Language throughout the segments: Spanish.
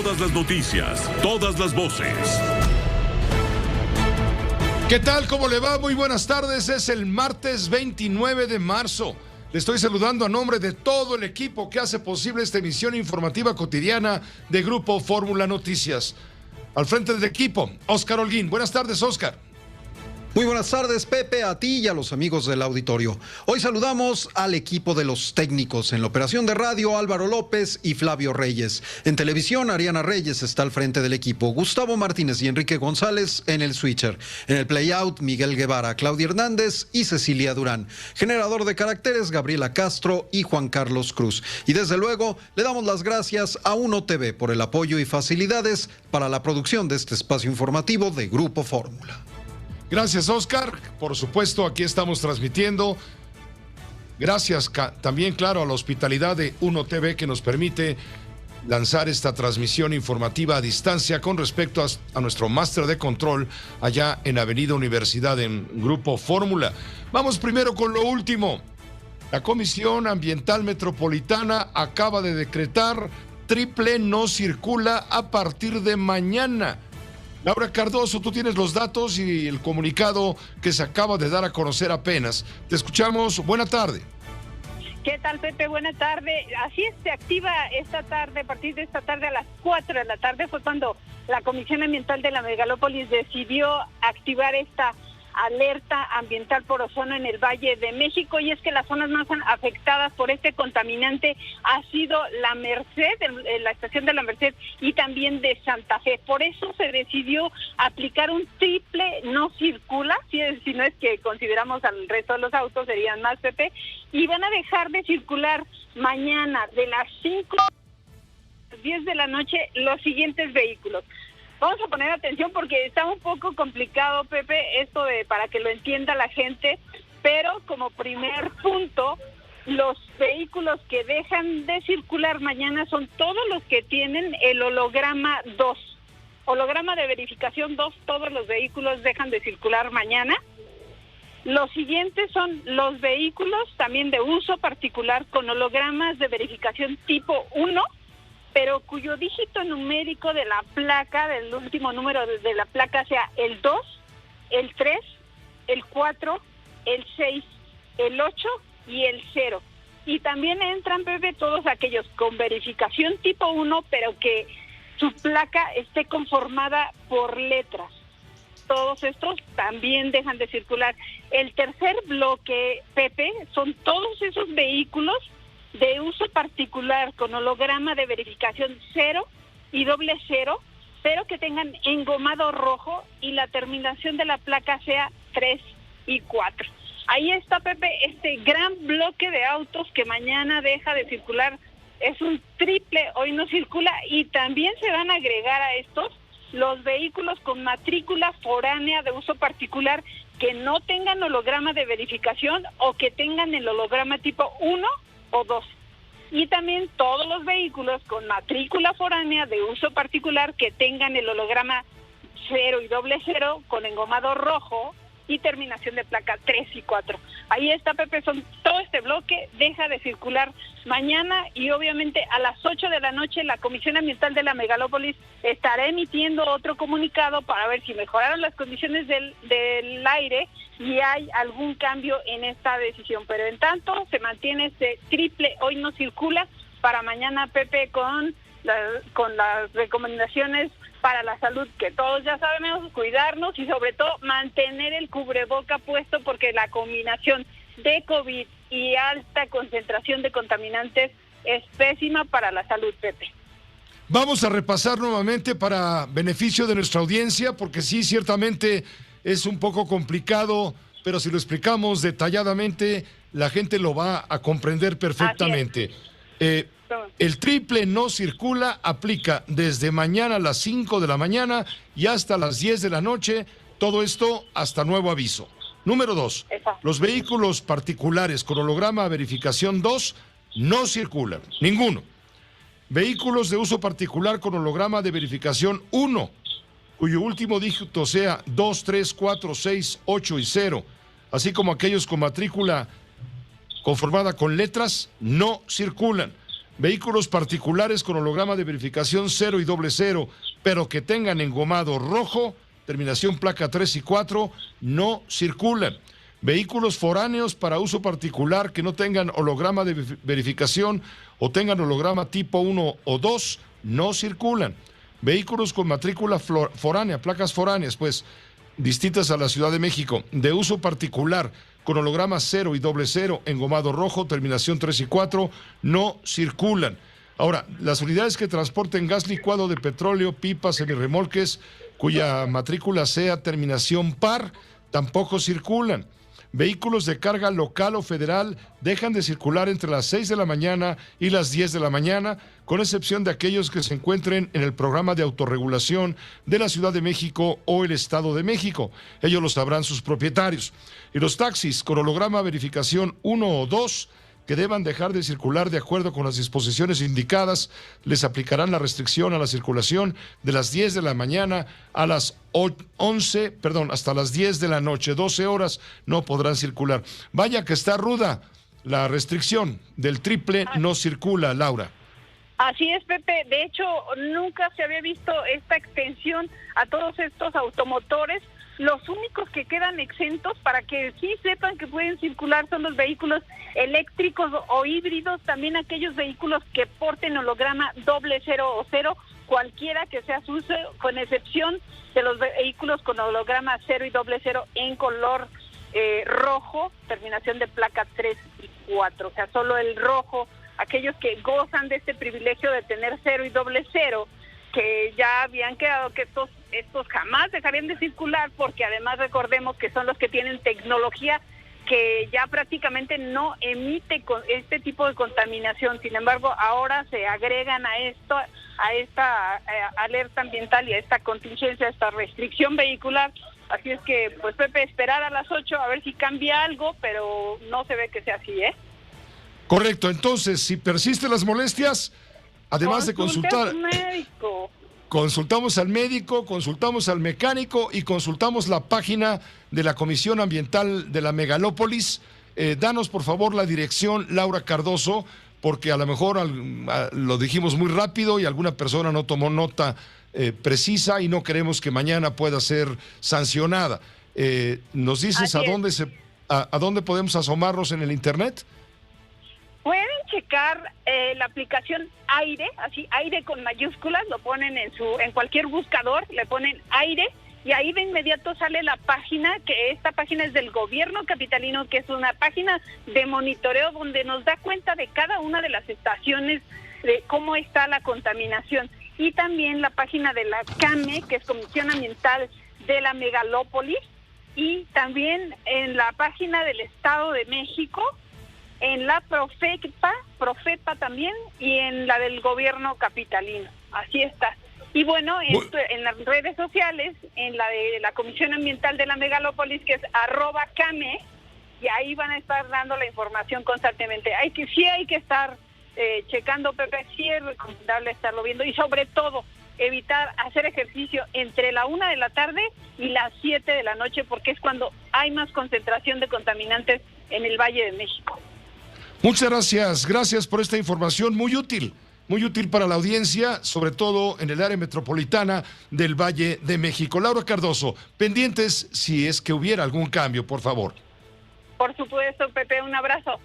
Todas las noticias, todas las voces. ¿Qué tal? ¿Cómo le va? Muy buenas tardes. Es el martes 29 de marzo. Le estoy saludando a nombre de todo el equipo que hace posible esta emisión informativa cotidiana de Grupo Fórmula Noticias. Al frente del equipo, Óscar Holguín. Buenas tardes, Óscar. Muy buenas tardes, Pepe, a ti y a los amigos del auditorio. Hoy saludamos al equipo de los técnicos. En la operación de radio, Álvaro López y Flavio Reyes. En televisión, Ariana Reyes está al frente del equipo. Gustavo Martínez y Enrique González en el switcher. En el playout, Miguel Guevara, Claudia Hernández y Cecilia Durán. Generador de caracteres, Gabriela Castro y Juan Carlos Cruz. Y desde luego, le damos las gracias a Uno TV por el apoyo y facilidades para la producción de este espacio informativo de Grupo Fórmula. Gracias, Óscar. Por supuesto, aquí estamos transmitiendo. Gracias también, claro, a la hospitalidad de Uno TV que nos permite lanzar esta transmisión informativa a distancia con respecto a nuestro máster de control allá en Avenida Universidad en Grupo Fórmula. Vamos primero con lo último. La Comisión Ambiental Metropolitana acaba de decretar triple no circula a partir de mañana. Laura Cardoso, tú tienes los datos y el comunicado que se acaba de dar a conocer apenas. Te escuchamos. Buena tarde. ¿Qué tal, Pepe? Buena tarde. Así es, se activa esta tarde, a partir de esta tarde a las 4 de la tarde fue cuando la Comisión Ambiental de la Megalópolis decidió activar esta alerta ambiental por ozono en el Valle de México, y es que las zonas más afectadas por este contaminante ha sido la Merced, la estación de la Merced y también de Santa Fe. Por eso se decidió aplicar un triple no circula, si no es que consideramos al resto de los autos serían más, Pepe, y van a dejar de circular mañana de las 5 a las 10 de la noche los siguientes vehículos. Vamos a poner atención porque está un poco complicado, Pepe, esto para que lo entienda la gente, pero como primer punto, los vehículos que dejan de circular mañana son todos los que tienen el holograma 2. Holograma de verificación 2, todos los vehículos dejan de circular mañana. Los siguientes son los vehículos también de uso particular con hologramas de verificación tipo 1, pero cuyo dígito numérico de la placa, del último número de la placa sea el 2, el 3, el 4, el 6, el 8 y el 0. Y también entran, Pepe, todos aquellos con verificación tipo 1, pero que su placa esté conformada por letras. Todos estos también dejan de circular. El tercer bloque, Pepe, son todos esos vehículos de uso particular con holograma de verificación 0 y 00, pero que tengan engomado rojo y la terminación de la placa sea 3 y 4. Ahí está, Pepe, este gran bloque de autos que mañana deja de circular. Es un triple, hoy no circula, y también se van a agregar a estos los vehículos con matrícula foránea de uso particular que no tengan holograma de verificación o que tengan el holograma tipo 1 o 2. Y también todos los vehículos con matrícula foránea de uso particular que tengan el holograma 0 y 00 con engomado rojo y terminación de placa 3 y 4. Ahí está, Pepe, son todo este bloque deja de circular mañana, y obviamente a las 8 de la noche la Comisión Ambiental de la Megalópolis estará emitiendo otro comunicado para ver si mejoraron las condiciones del aire y hay algún cambio en esta decisión. Pero en tanto se mantiene este triple hoy no circula para mañana, Pepe, con las recomendaciones para la salud, que todos ya sabemos, cuidarnos y sobre todo mantener el cubreboca puesto, porque la combinación de COVID y alta concentración de contaminantes es pésima para la salud, Pepe. Vamos a repasar nuevamente para beneficio de nuestra audiencia, porque sí, ciertamente es un poco complicado, pero si lo explicamos detalladamente, la gente lo va a comprender perfectamente. El triple no circula aplica desde mañana a las 5 de la mañana y hasta las 10 de la noche, todo esto hasta nuevo aviso. Número 2, los vehículos particulares con holograma verificación 2 no circulan, ninguno. Vehículos de uso particular con holograma de verificación 1, cuyo último dígito sea 2, 3, 4, 6, 8 y 0, así como aquellos con matrícula conformada con letras, no circulan. Vehículos particulares con holograma de verificación 0 y 00, pero que tengan engomado rojo, terminación placa 3 y 4, no circulan. Vehículos foráneos para uso particular que no tengan holograma de verificación o tengan holograma tipo 1 o 2, no circulan. Vehículos con matrícula foránea, placas foráneas, pues, distintas a la Ciudad de México, de uso particular, con holograma 0 y 00, engomado rojo, terminación 3 y 4, no circulan. Ahora, las unidades que transporten gas licuado de petróleo, pipas, semirremolques, cuya matrícula sea terminación par, tampoco circulan. Vehículos de carga local o federal dejan de circular entre las 6 de la mañana y las 10 de la mañana, con excepción de aquellos que se encuentren en el programa de autorregulación de la Ciudad de México o el Estado de México. Ellos lo sabrán sus propietarios. Y los taxis con holograma verificación 1 o 2, que deban dejar de circular de acuerdo con las disposiciones indicadas, les aplicarán la restricción a la circulación de las 10 de la mañana a las 11, hasta las 10 de la noche, 12 horas no podrán circular. Vaya que está ruda la restricción, del triple no circula, Laura. Así es, Pepe. De hecho, nunca se había visto esta extensión a todos estos automotores. Los únicos que quedan exentos, para que sí sepan que pueden circular, son los vehículos eléctricos o híbridos, también aquellos vehículos que porten holograma 00 o 0, cualquiera que sea su uso, con excepción de los vehículos con holograma 0 y 00 en color rojo, terminación de placa 3 y 4, o sea, solo el rojo, aquellos que gozan de este privilegio de tener 0 y 00, que ya habían quedado que estos jamás dejarían de circular, porque además recordemos que son los que tienen tecnología que ya prácticamente no emite con este tipo de contaminación. Sin embargo, ahora se agregan a esta alerta ambiental y a esta contingencia, a esta restricción vehicular. Así es que, pues, Pepe, esperar a las 8 a ver si cambia algo, pero no se ve que sea así, ¿eh? Correcto. Entonces, si persisten las molestias, además de consultar, consultamos al médico, consultamos al mecánico y consultamos la página de la Comisión Ambiental de la Megalópolis. Danos, por favor, la dirección, Laura Cardoso, porque a lo mejor lo dijimos muy rápido y alguna persona no tomó nota precisa y no queremos que mañana pueda ser sancionada. ¿Nos dices a dónde podemos asomarnos en el internet? Pueden checar la aplicación Aire, así, Aire con mayúsculas, lo ponen en cualquier buscador, le ponen Aire, y ahí de inmediato sale la página, que esta página es del gobierno capitalino, que es una página de monitoreo donde nos da cuenta de cada una de las estaciones, de cómo está la contaminación. Y también la página de la CAME, que es Comisión Ambiental de la Megalópolis, y también en la página del Estado de México, en la Profepa también, y en la del gobierno capitalino. Así está. Y bueno, en las redes sociales, en la de la Comisión Ambiental de la Megalópolis, que es @CAME, y ahí van a estar dando la información constantemente. Hay que estar checando, Pepe, sí es recomendable estarlo viendo, y sobre todo evitar hacer ejercicio entre la 1 de la tarde y las 7 de la noche, porque es cuando hay más concentración de contaminantes en el Valle de México. Muchas gracias por esta información muy útil para la audiencia, sobre todo en el área metropolitana del Valle de México. Laura Cardoso, pendientes si es que hubiera algún cambio, por favor. Por supuesto, Pepe, un abrazo.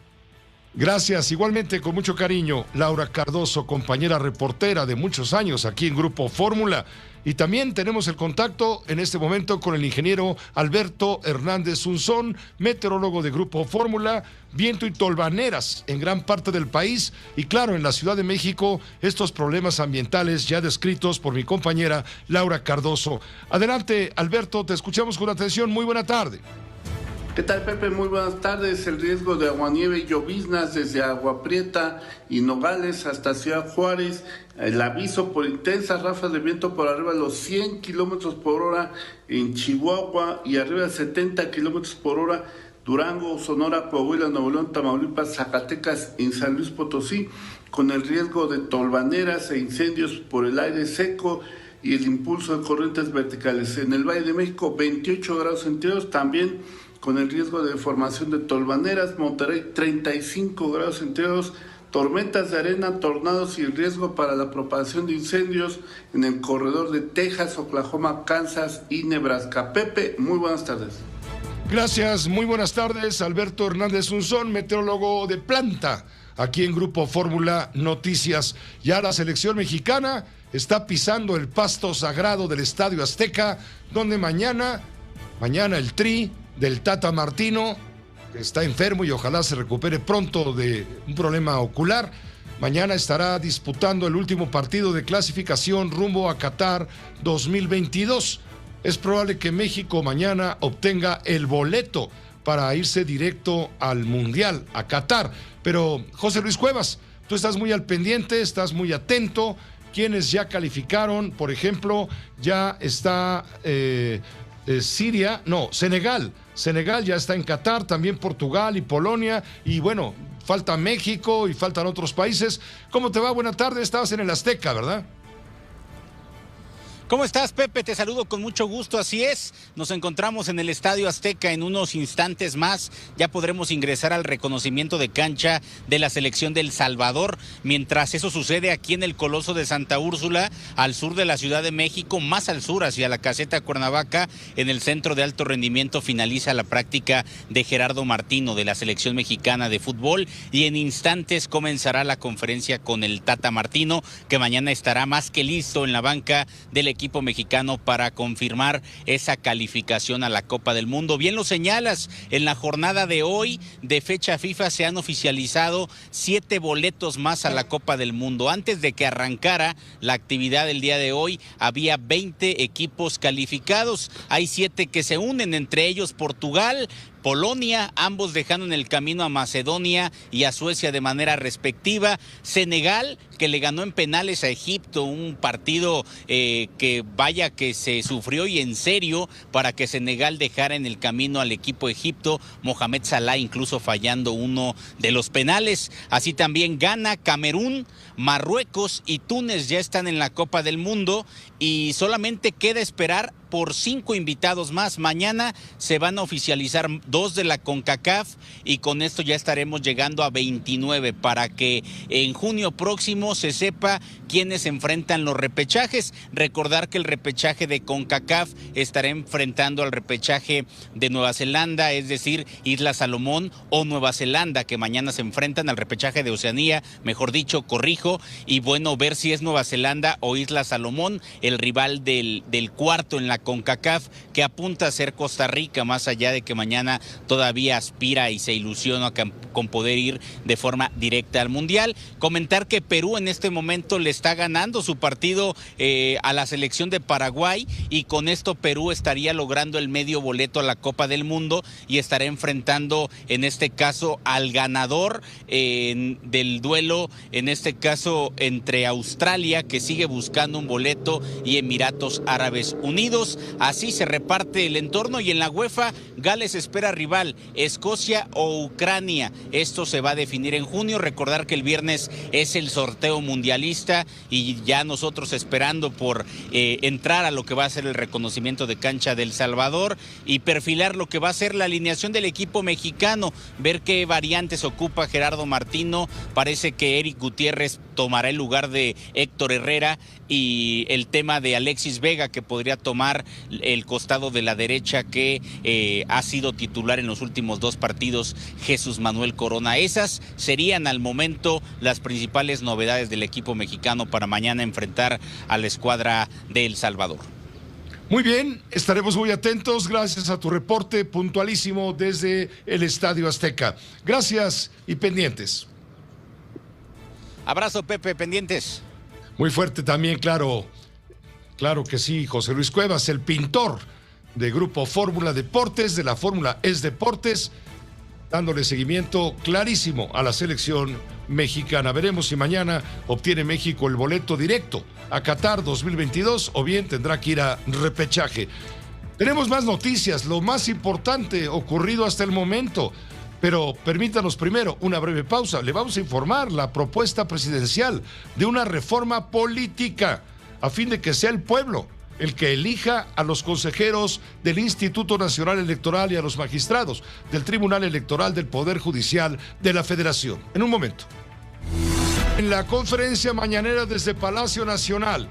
Gracias, igualmente con mucho cariño, Laura Cardoso, compañera reportera de muchos años aquí en Grupo Fórmula. Y también tenemos el contacto en este momento con el ingeniero Alberto Hernández Unzón, meteorólogo de Grupo Fórmula. Viento y tolvaneras en gran parte del país y claro, en la Ciudad de México, estos problemas ambientales ya descritos por mi compañera Laura Cardoso. Adelante, Alberto, te escuchamos con atención. Muy buena tarde. ¿Qué tal, Pepe? Muy buenas tardes. El riesgo de aguanieve y lloviznas desde Agua Prieta y Nogales hasta Ciudad Juárez. El aviso por intensas ráfagas de viento por arriba de los 100 kilómetros por hora en Chihuahua y arriba de 70 kilómetros por hora Durango, Sonora, Coahuila, Nuevo León, Tamaulipas, Zacatecas y San Luis Potosí, con el riesgo de tolvaneras e incendios por el aire seco y el impulso de corrientes verticales. En el Valle de México, 28 grados centígrados, también con el riesgo de formación de tolvaneras. Monterrey, 35 grados centígrados, tormentas de arena, tornados y riesgo para la propagación de incendios en el corredor de Texas, Oklahoma, Kansas y Nebraska. Pepe, muy buenas tardes. Gracias, muy buenas tardes. Alberto Hernández Unzón, meteorólogo de planta, aquí en Grupo Fórmula Noticias. Ya la selección mexicana está pisando el pasto sagrado del Estadio Azteca, donde mañana el Tri del Tata Martino, que está enfermo y ojalá se recupere pronto de un problema ocular, mañana estará disputando el último partido de clasificación rumbo a Qatar 2022. Es probable que México mañana obtenga el boleto para irse directo al Mundial, a Qatar. Pero, José Luis Cuevas, tú estás muy al pendiente, estás muy atento. ¿Quiénes ya calificaron? Por ejemplo, ya está Senegal. Senegal ya está en Qatar, también Portugal y Polonia. Y bueno, falta México y faltan otros países. ¿Cómo te va? Buena tarde, estabas en el Azteca, ¿verdad? ¿Cómo estás, Pepe? Te saludo con mucho gusto, así es. Nos encontramos en el Estadio Azteca en unos instantes más. Ya podremos ingresar al reconocimiento de cancha de la selección de El Salvador. Mientras eso sucede aquí en el Coloso de Santa Úrsula, al sur de la Ciudad de México, más al sur hacia la Caseta Cuernavaca, en el Centro de Alto Rendimiento finaliza la práctica de Gerardo Martino de la selección mexicana de fútbol y en instantes comenzará la conferencia con el Tata Martino, que mañana estará más que listo en la banca del equipo mexicano para confirmar esa calificación a la Copa del Mundo. Bien lo señalas, en la jornada de hoy de fecha FIFA se han oficializado 7 boletos más a la Copa del Mundo. Antes de que arrancara la actividad del día de hoy, había 20 equipos calificados. Hay 7 que se unen, entre ellos Portugal, Polonia, ambos dejando en el camino a Macedonia y a Suecia de manera respectiva. Senegal, que le ganó en penales a Egipto, un partido que vaya que se sufrió y en serio para que Senegal dejara en el camino al equipo Egipto, Mohamed Salah incluso fallando uno de los penales. Así también Ghana, Camerún, Marruecos y Túnez ya están en la Copa del Mundo y solamente queda esperar por 5 invitados más. Mañana se van a oficializar 2 de la CONCACAF y con esto ya estaremos llegando a 29 para que en junio próximo se sepa quiénes enfrentan los repechajes. Recordar que el repechaje de CONCACAF estará enfrentando al repechaje de Nueva Zelanda, es decir, Isla Salomón o Nueva Zelanda, que mañana se enfrentan al repechaje de Oceanía, mejor dicho, corrijo, y bueno, ver si es Nueva Zelanda o Isla Salomón, el rival del cuarto en la CONCACAF, que apunta a ser Costa Rica, más allá de que mañana todavía aspira y se ilusiona con poder ir de forma directa al Mundial. Comentar que Perú en este momento le está ganando su partido a la selección de Paraguay y con esto Perú estaría logrando el medio boleto a la Copa del Mundo y estará enfrentando en este caso al ganador del duelo, en este caso entre Australia, que sigue buscando un boleto, y Emiratos Árabes Unidos. Así se reparte el entorno y en la UEFA Gales espera rival, Escocia o Ucrania. Esto se va a definir en junio. Recordar que el viernes es el sorteo mundialista y ya nosotros esperando por entrar a lo que va a ser el reconocimiento de cancha de El Salvador y perfilar lo que va a ser la alineación del equipo mexicano, ver qué variantes ocupa Gerardo Martino. Parece que Eric Gutiérrez tomará el lugar de Héctor Herrera y el tema de Alexis Vega, que podría tomar el costado de la derecha que ha sido titular en los últimos 2 partidos Jesús Manuel Corona. Esas serían al momento las principales novedades del equipo mexicano para mañana enfrentar a la escuadra de El Salvador. Muy bien, estaremos muy atentos. Gracias a tu reporte puntualísimo desde el Estadio Azteca. Gracias y pendientes. Abrazo, Pepe, pendientes. Muy fuerte también, claro que sí, José Luis Cuevas, el pintor de Grupo Fórmula Deportes, de la Fórmula Es Deportes, dándole seguimiento clarísimo a la selección mexicana. Veremos si mañana obtiene México el boleto directo a Qatar 2022 o bien tendrá que ir a repechaje. Tenemos más noticias, lo más importante ocurrido hasta el momento. Pero permítanos primero una breve pausa. Le vamos a informar la propuesta presidencial de una reforma política a fin de que sea el pueblo el que elija a los consejeros del Instituto Nacional Electoral y a los magistrados del Tribunal Electoral del Poder Judicial de la Federación. En un momento. En la conferencia mañanera desde Palacio Nacional,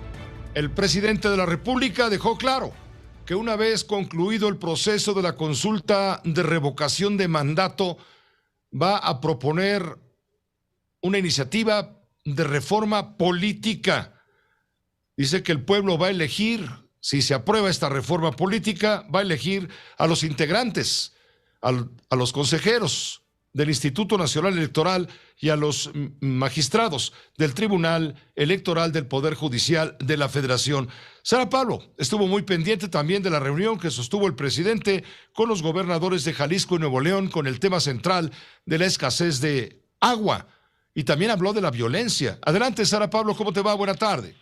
el presidente de la República dejó claro que una vez concluido el proceso de la consulta de revocación de mandato, va a proponer una iniciativa de reforma política. Dice que el pueblo va a elegir, si se aprueba esta reforma política, va a elegir a los integrantes, a los consejeros del Instituto Nacional Electoral y a los magistrados del Tribunal Electoral del Poder Judicial de la Federación. Sara Pablo estuvo muy pendiente también de la reunión que sostuvo el presidente con los gobernadores de Jalisco y Nuevo León con el tema central de la escasez de agua, y también habló de la violencia. Adelante, Sara Pablo, ¿cómo te va? Buena tarde.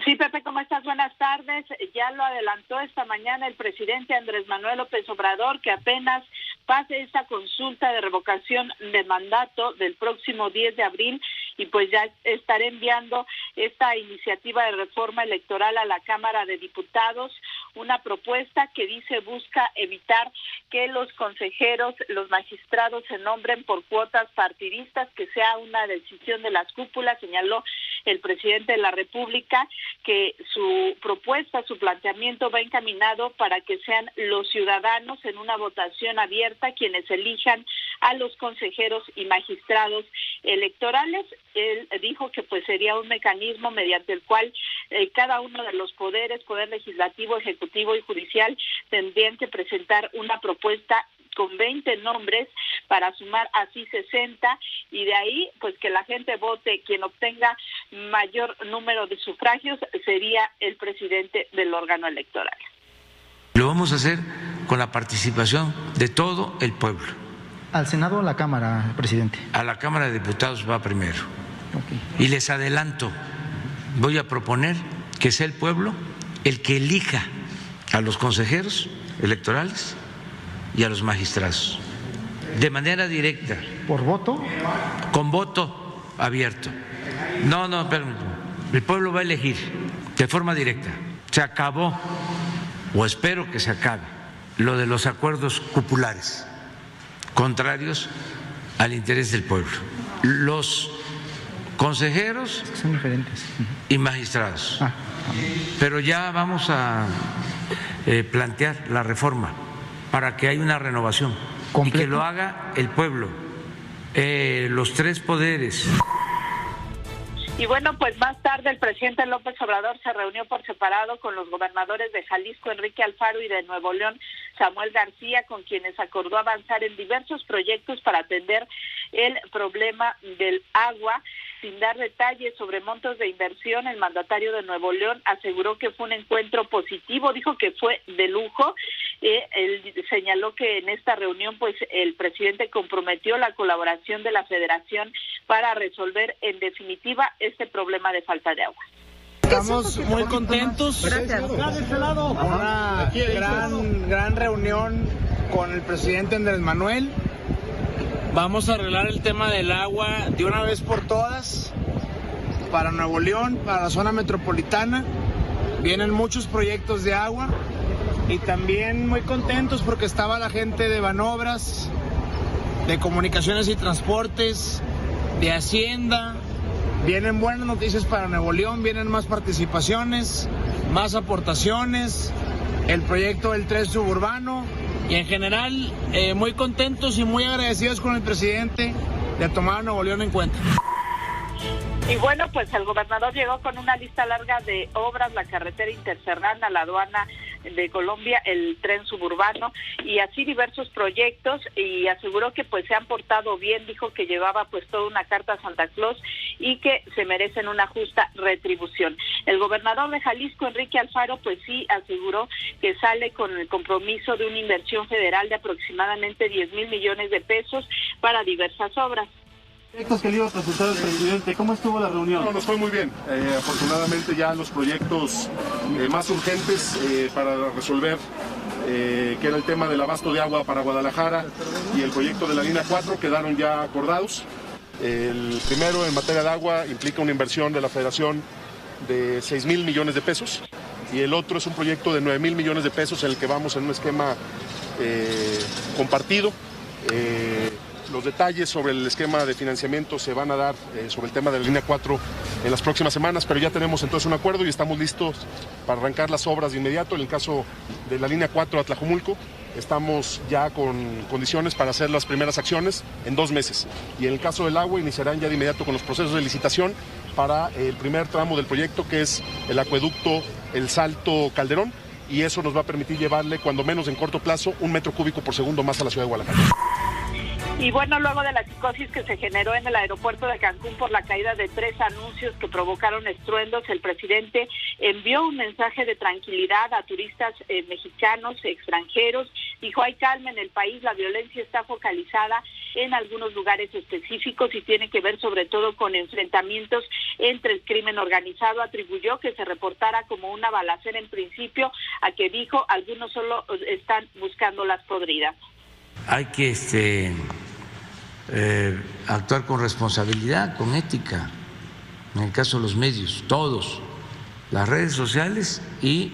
Sí, Pepe, ¿cómo estás? Buenas tardes. Ya lo adelantó esta mañana el presidente Andrés Manuel López Obrador, que apenas pase esta consulta de revocación de mandato del próximo 10 de abril, y pues ya estaré enviando esta iniciativa de reforma electoral a la Cámara de Diputados, una propuesta que dice busca evitar que los consejeros, los magistrados se nombren por cuotas partidistas, que sea una decisión de las cúpulas. Señaló el presidente de la República que su propuesta, su planteamiento va encaminado para que sean los ciudadanos en una votación abierta quienes elijan a los consejeros y magistrados electorales. Él dijo que pues sería un mecanismo mediante el cual cada uno de los poderes, poder legislativo, ejecutivo y judicial, tendrían que presentar una propuesta con 20 nombres para sumar así 60, y de ahí pues que la gente vote. Quien obtenga mayor número de sufragios sería el presidente del órgano electoral. Lo vamos a hacer con la participación de todo el pueblo. ¿Al Senado o a la Cámara, presidente? A la Cámara de Diputados va primero. Okay. Y les adelanto, voy a proponer que sea el pueblo el que elija a los consejeros electorales y a los magistrados, de manera directa. ¿Por voto? Con voto abierto. No, permítame. El pueblo va a elegir de forma directa. Se acabó, o espero que se acabe, lo de los acuerdos cupulares, contrarios al interés del pueblo. Los consejeros son diferentes y magistrados. Pero ya vamos a plantear la reforma para que haya una renovación ¿completo? Y que lo haga el pueblo, los tres poderes. Y bueno, pues más tarde el presidente López Obrador se reunió por separado con los gobernadores de Jalisco, Enrique Alfaro, y de Nuevo León, Samuel García, con quienes acordó avanzar en diversos proyectos para atender el problema del agua. Sin dar detalles sobre montos de inversión, el mandatario de Nuevo León aseguró que fue un encuentro positivo, dijo que fue de lujo. Él señaló que en esta reunión pues el presidente comprometió la colaboración de la Federación para resolver en definitiva este problema de falta de agua. Estamos muy contentos por una gran reunión con el presidente Andrés Manuel. Vamos a arreglar el tema del agua de una vez por todas para Nuevo León, para la zona metropolitana. Vienen muchos proyectos de agua y también muy contentos porque estaba la gente de Banobras, de Comunicaciones y Transportes, de Hacienda. Vienen buenas noticias para Nuevo León, vienen más participaciones, más aportaciones, el proyecto del tren suburbano. Y en general, muy contentos y muy agradecidos con el presidente de tomar a Nuevo León en cuenta. Y bueno, pues el gobernador llegó con una lista larga de obras, la carretera interserrana, la aduana de Colombia, el tren suburbano y así diversos proyectos, y aseguró que pues se han portado bien. Dijo que llevaba pues toda una carta a Santa Claus y que se merecen una justa retribución. El gobernador de Jalisco, Enrique Alfaro, pues sí aseguró que sale con el compromiso de una inversión federal de aproximadamente 10,000 millones de pesos para diversas obras. Proyectos que le iba a presentar el presidente, ¿cómo estuvo la reunión? No, nos fue muy bien. Afortunadamente ya los proyectos más urgentes para resolver, que era el tema del abasto de agua para Guadalajara y el proyecto de la línea 4, quedaron ya acordados. El primero, en materia de agua, implica una inversión de la Federación de 6,000 millones de pesos, y el otro es un proyecto de 9,000 millones de pesos en el que vamos en un esquema compartido. Los detalles sobre el esquema de financiamiento se van a dar sobre el tema de la línea 4 en las próximas semanas, pero ya tenemos entonces un acuerdo y estamos listos para arrancar las obras de inmediato. En el caso de la línea 4 a Tlajomulco, estamos ya con condiciones para hacer las primeras acciones en 2 meses. Y en el caso del agua, iniciarán ya de inmediato con los procesos de licitación para el primer tramo del proyecto, que es el acueducto El Salto Calderón, y eso nos va a permitir llevarle, cuando menos en corto plazo, 1 metro cúbico por segundo más a la ciudad de Guadalajara. Y bueno, luego de la psicosis que se generó en el aeropuerto de Cancún por la caída de 3 anuncios que provocaron estruendos, el presidente envió un mensaje de tranquilidad a turistas mexicanos, extranjeros. Dijo, hay calma en el país, la violencia está focalizada en algunos lugares específicos y tiene que ver sobre todo con enfrentamientos entre el crimen organizado. Atribuyó que se reportara como una balacera en principio, a que dijo, algunos solo están buscando las podridas. Hay que actuar con responsabilidad, con ética, en el caso de los medios, todos, las redes sociales y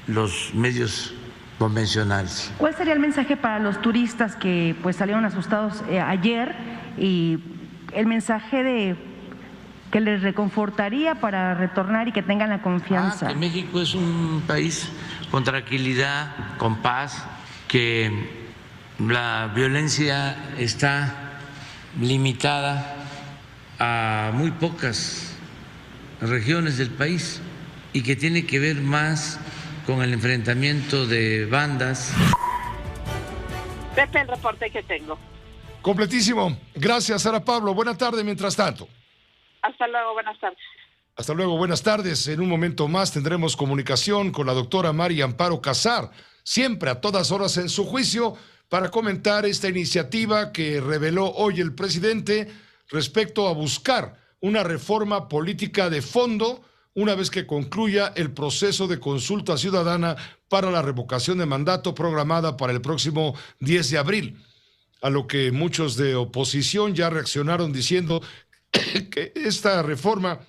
los medios convencionales. ¿Cuál sería el mensaje para los turistas que pues salieron asustados ayer, y el mensaje de que les reconfortaría para retornar y que tengan la confianza? Que México es un país con tranquilidad, con paz, que la violencia está limitada a muy pocas regiones del país y que tiene que ver más con el enfrentamiento de bandas. Pepe, el reporte que tengo. Completísimo. Gracias, Sara Pablo. Buena tarde mientras tanto. Hasta luego, buenas tardes. Hasta luego, buenas tardes. En un momento más tendremos comunicación con la doctora María Amparo Casar, siempre a todas horas en su juicio, para comentar esta iniciativa que reveló hoy el presidente respecto a buscar una reforma política de fondo una vez que concluya el proceso de consulta ciudadana para la revocación de mandato programada para el próximo 10 de abril, a lo que muchos de oposición ya reaccionaron diciendo que esta reforma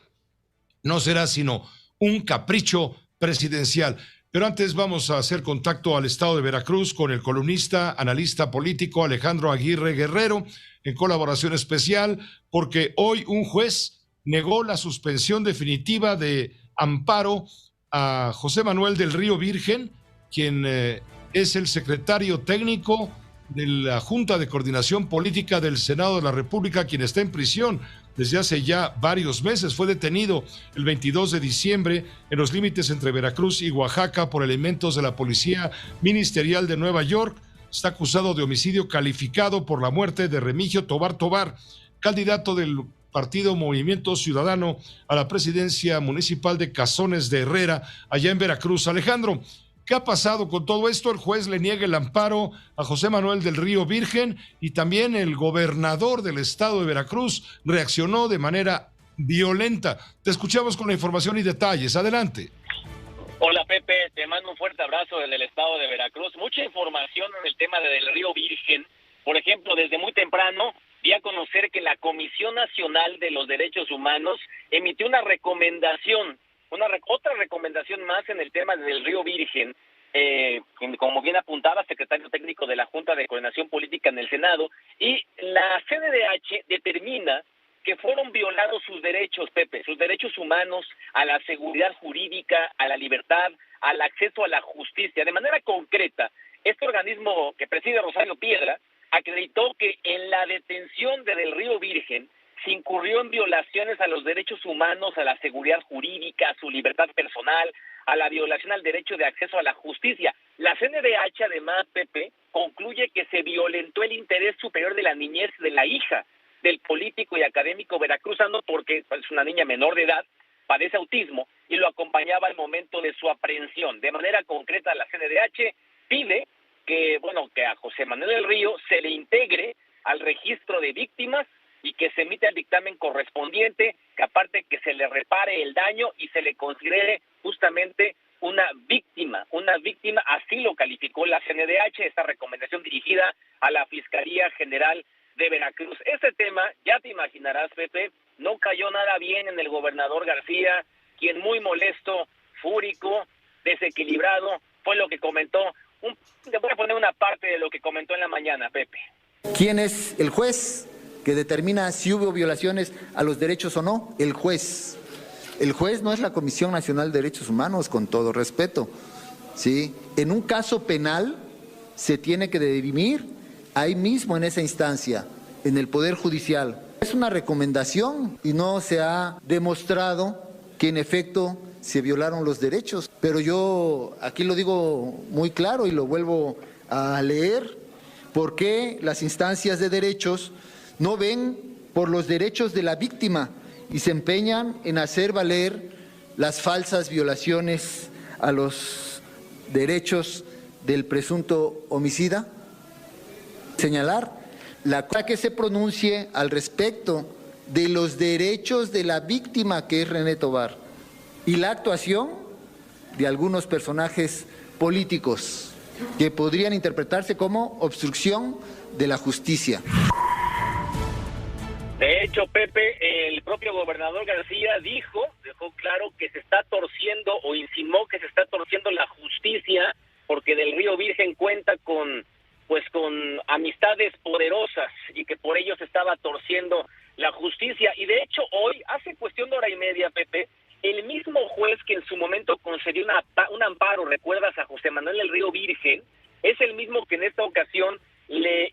no será sino un capricho presidencial. Pero antes vamos a hacer contacto al estado de Veracruz con el columnista, analista político Alejandro Aguirre Guerrero, en colaboración especial, porque hoy un juez negó la suspensión definitiva de amparo a José Manuel del Río Virgen, quien es el secretario técnico de la Junta de Coordinación Política del Senado de la República, quien está en prisión desde hace ya varios meses. Fue detenido el 22 de diciembre en los límites entre Veracruz y Oaxaca por elementos de la Policía Ministerial de Nueva York. Está acusado de homicidio calificado por la muerte de Remigio Tobar Tobar, candidato del partido Movimiento Ciudadano a la presidencia municipal de Cazones de Herrera, allá en Veracruz. Alejandro, ¿qué ha pasado con todo esto? El juez le niega el amparo a José Manuel del Río Virgen y también el gobernador del estado de Veracruz reaccionó de manera violenta. Te escuchamos con la información y detalles. Adelante. Hola Pepe, te mando un fuerte abrazo desde el estado de Veracruz. Mucha información en el tema del Río Virgen. Por ejemplo, desde muy temprano di a conocer que la Comisión Nacional de los Derechos Humanos emitió una recomendación, otra recomendación más en el tema del Río Virgen, como bien apuntaba, secretario técnico de la Junta de Coordinación Política en el Senado, y la CNDH determina que fueron violados sus derechos, Pepe, sus derechos humanos a la seguridad jurídica, a la libertad, al acceso a la justicia. De manera concreta, este organismo que preside Rosario Piedra acreditó que en la detención de Del Río Virgen se incurrió en violaciones a los derechos humanos, a la seguridad jurídica, a su libertad personal, a la violación al derecho de acceso a la justicia. La CNDH, además, Pepe, concluye que se violentó el interés superior de la niñez de la hija del político y académico veracruzano, porque es una niña menor de edad, padece autismo, y lo acompañaba al momento de su aprehensión. De manera concreta, la CNDH pide que a José Manuel del Río se le integre al registro de víctimas y que se emita el dictamen correspondiente, que aparte que se le repare el daño y se le considere justamente una víctima, así lo calificó la CNDH, esta recomendación dirigida a la Fiscalía General de Veracruz. Este tema, ya te imaginarás, Pepe, no cayó nada bien en el gobernador García, quien muy molesto, fúrico, desequilibrado, fue lo que comentó. Te voy a poner una parte de lo que comentó en la mañana, Pepe. ¿Quién es el juez que determina si hubo violaciones a los derechos o no? El juez. El juez no es la Comisión Nacional de Derechos Humanos, con todo respeto, ¿sí? En un caso penal se tiene que dirimir ahí mismo en esa instancia, en el Poder Judicial. Es una recomendación y no se ha demostrado que en efecto se violaron los derechos. Pero yo aquí lo digo muy claro y lo vuelvo a leer. ¿Por qué las instancias de derechos no ven por los derechos de la víctima y se empeñan en hacer valer las falsas violaciones a los derechos del presunto homicida? Señalar la cosa que se pronuncie al respecto de los derechos de la víctima, que es René Tobar, y la actuación de algunos personajes políticos que podrían interpretarse como obstrucción de la justicia. De hecho, Pepe, el propio gobernador García dejó claro que se está torciendo o insinuó que se está torciendo la justicia porque Del Río Virgen cuenta con amistades poderosas y que por ello se estaba torciendo la justicia. Y de hecho hoy, hace cuestión de hora y media, Pepe, el mismo juez que en su momento concedió un amparo, recuerdas, a José Manuel Del Río Virgen, es el mismo que en esta ocasión le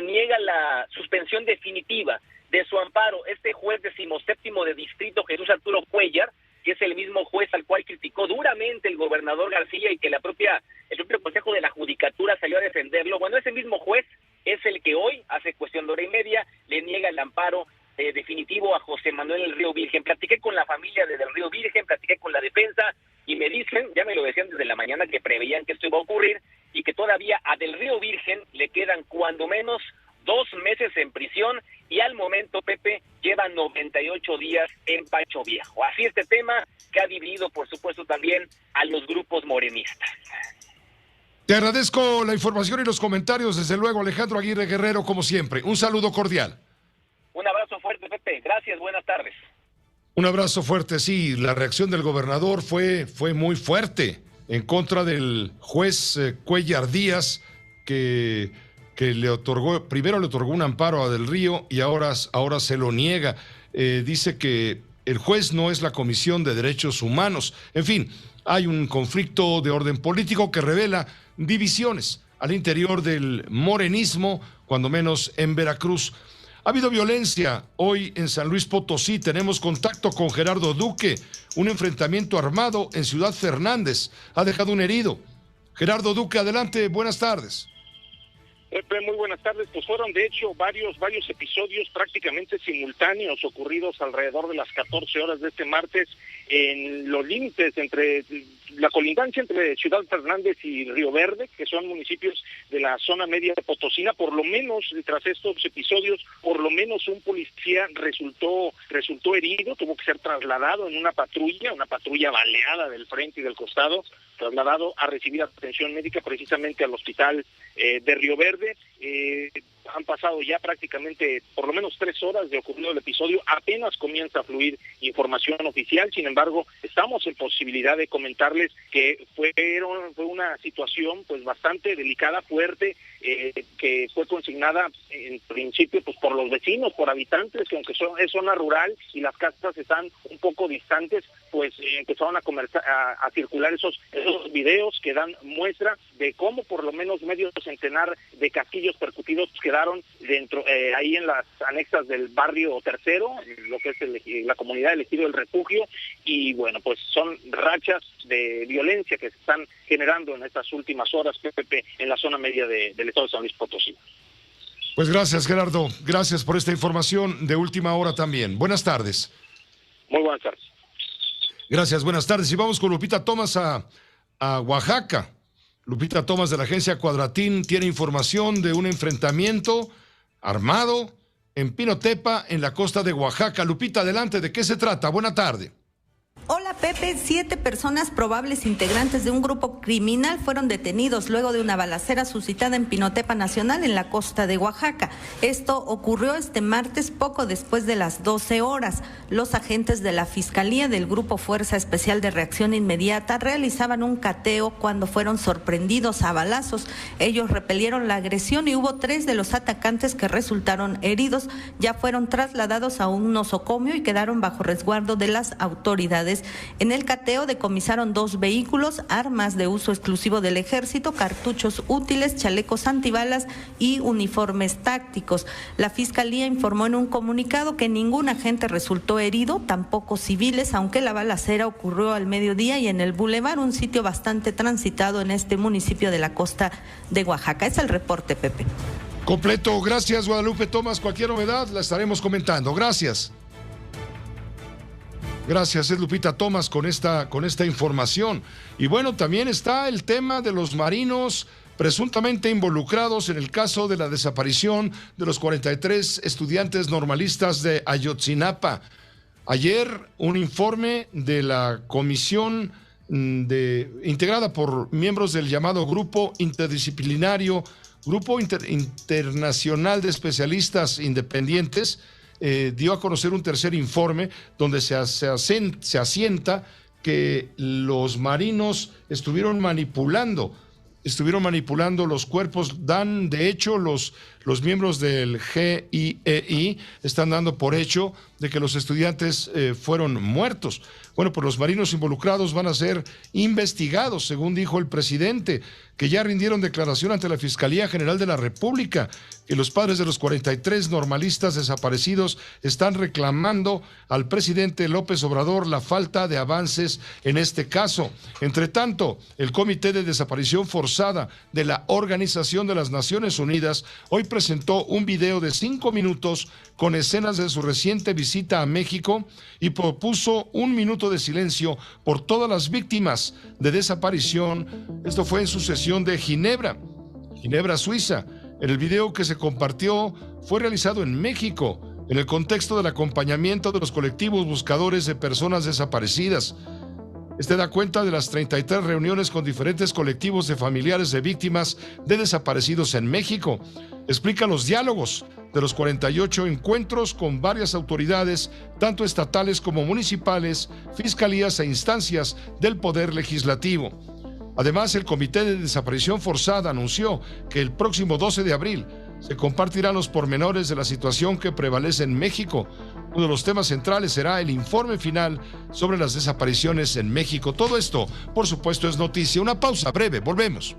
niega la suspensión definitiva de su amparo. Este juez 17º de distrito, Jesús Arturo Cuellar, que es el mismo juez al cual criticó duramente el gobernador García y que el propio Consejo de la Judicatura salió a defenderlo. Bueno, ese mismo juez es el que hoy, hace cuestión de hora y media, le niega el amparo definitivo a José Manuel Del Río Virgen. Platiqué con la familia de Del Río Virgen, platiqué con la defensa y me dicen, ya me lo decían desde la mañana, que preveían que esto iba a ocurrir y que todavía a Del Río Virgen le quedan cuando menos 2 meses en prisión y al momento, Pepe, lleva 98 días en Pacho Viejo. Así este tema que ha dividido, por supuesto, también a los grupos morenistas. Te agradezco la información y los comentarios, desde luego, Alejandro Aguirre Guerrero, como siempre. Un saludo cordial. Un abrazo fuerte, Pepe. Gracias, buenas tardes. Un abrazo fuerte, sí. La reacción del gobernador fue muy fuerte en contra del juez Cuellar Díaz, que primero le otorgó un amparo a Del Río y ahora se lo niega. Dice que el juez no es la Comisión de Derechos Humanos. En fin, hay un conflicto de orden político que revela divisiones al interior del morenismo, cuando menos en Veracruz. Ha habido violencia hoy en San Luis Potosí. Tenemos contacto con Gerardo Duque. Un enfrentamiento armado en Ciudad Fernández ha dejado un herido. Gerardo Duque, adelante, buenas tardes. Pepe, muy buenas tardes. Pues fueron de hecho varios episodios prácticamente simultáneos ocurridos alrededor de las 14 horas de este martes en los límites entre la colindancia entre Ciudad Fernández y Río Verde, que son municipios de la zona media potosina. Por lo menos tras estos episodios, por lo menos un policía resultó herido, tuvo que ser trasladado en una patrulla baleada del frente y del costado, trasladado a recibir atención médica precisamente al hospital de Río Verde. Han pasado ya prácticamente por lo menos 3 horas de ocurrido el episodio, apenas comienza a fluir información oficial. Sin embargo, estamos en posibilidad de comentarles que fue una situación pues bastante delicada, fuerte, que fue consignada en principio pues por los vecinos, por habitantes, que aunque es zona rural y las casas están un poco distantes, pues empezaron a circular esos videos que dan muestra de cómo por lo menos medio centenar de casquillos percutidos quedaron dentro, ahí en las anexas del barrio Tercero, lo que es la comunidad del Ejido del Refugio, y bueno, pues son rachas de violencia que se están generando en estas últimas horas, Pepe, en la zona media del estado de San Luis Potosí. Pues gracias, Gerardo, gracias por esta información de última hora también. Buenas tardes. Muy buenas tardes. Gracias, buenas tardes. Y vamos con Lupita Thomas a Oaxaca. Lupita Thomas de la agencia Cuadratín tiene información de un enfrentamiento armado en Pinotepa, en la costa de Oaxaca. Lupita, adelante, ¿de qué se trata? Buena tarde. Hola Pepe, 7 personas probables integrantes de un grupo criminal fueron detenidos luego de una balacera suscitada en Pinotepa Nacional en la costa de Oaxaca. Esto ocurrió este martes poco después de las 12 horas. Los agentes de la Fiscalía del Grupo Fuerza Especial de Reacción Inmediata realizaban un cateo cuando fueron sorprendidos a balazos. Ellos repelieron la agresión y hubo 3 de los atacantes que resultaron heridos. Ya fueron trasladados a un nosocomio y quedaron bajo resguardo de las autoridades. En el cateo decomisaron 2 vehículos, armas de uso exclusivo del ejército, cartuchos útiles, chalecos antibalas y uniformes tácticos. La Fiscalía informó en un comunicado que ningún agente resultó herido, tampoco civiles, aunque la balacera ocurrió al mediodía y en el Boulevard, un sitio bastante transitado en este municipio de la costa de Oaxaca. Es el reporte, Pepe. Completo, gracias Guadalupe Tomás. Cualquier novedad la estaremos comentando. Gracias. Gracias, es Lupita Tomás con esta información. Y bueno, también está el tema de los marinos presuntamente involucrados en el caso de la desaparición de los 43 estudiantes normalistas de Ayotzinapa. Ayer, un informe de la comisión integrada por miembros del llamado Grupo Interdisciplinario, Grupo Internacional de Especialistas Independientes, dio a conocer un tercer informe donde se asienta que los marinos estuvieron manipulando los cuerpos. Dan, de hecho, los miembros del GIEI están dando por hecho de que los estudiantes fueron muertos. Bueno, pues los marinos involucrados van a ser investigados, según dijo el presidente, que ya rindieron declaración ante la Fiscalía General de la República, que los padres de los 43 normalistas desaparecidos están reclamando al presidente López Obrador la falta de avances en este caso. Entre tanto, el Comité de Desaparición Forzada de la Organización de las Naciones Unidas hoy presentó un video de 5 minutos con escenas de su reciente visita a México y propuso 1 minuto de silencio por todas las víctimas de desaparición. Esto fue en su sesión de Ginebra, Suiza. En el video que se compartió fue realizado en México, en el contexto del acompañamiento de los colectivos buscadores de personas desaparecidas. Este da cuenta de las 33 reuniones con diferentes colectivos de familiares de víctimas de desaparecidos en México. Explica los diálogos de los 48 encuentros con varias autoridades, tanto estatales como municipales, fiscalías e instancias del Poder Legislativo. Además, el Comité de Desaparición Forzada anunció que el próximo 12 de abril se compartirán los pormenores de la situación que prevalece en México. Uno de los temas centrales será el informe final sobre las desapariciones en México. Todo esto, por supuesto, es noticia. Una pausa breve, volvemos.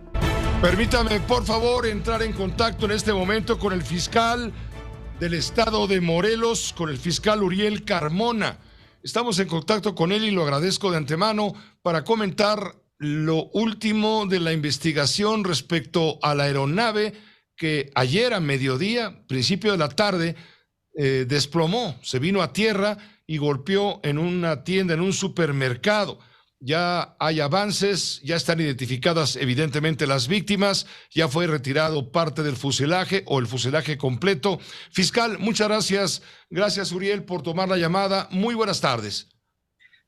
Permítame, por favor, entrar en contacto en este momento con el fiscal del estado de Morelos, con el fiscal Uriel Carmona. Estamos en contacto con él y lo agradezco de antemano para comentar lo último de la investigación respecto a la aeronave que ayer a mediodía, principio de la tarde, desplomó, se vino a tierra y golpeó en una tienda, en un supermercado. Ya hay avances, ya están identificadas evidentemente las víctimas, ya fue retirado parte del fuselaje o el fuselaje completo. Fiscal, muchas gracias. Gracias, Uriel, por tomar la llamada. Muy buenas tardes.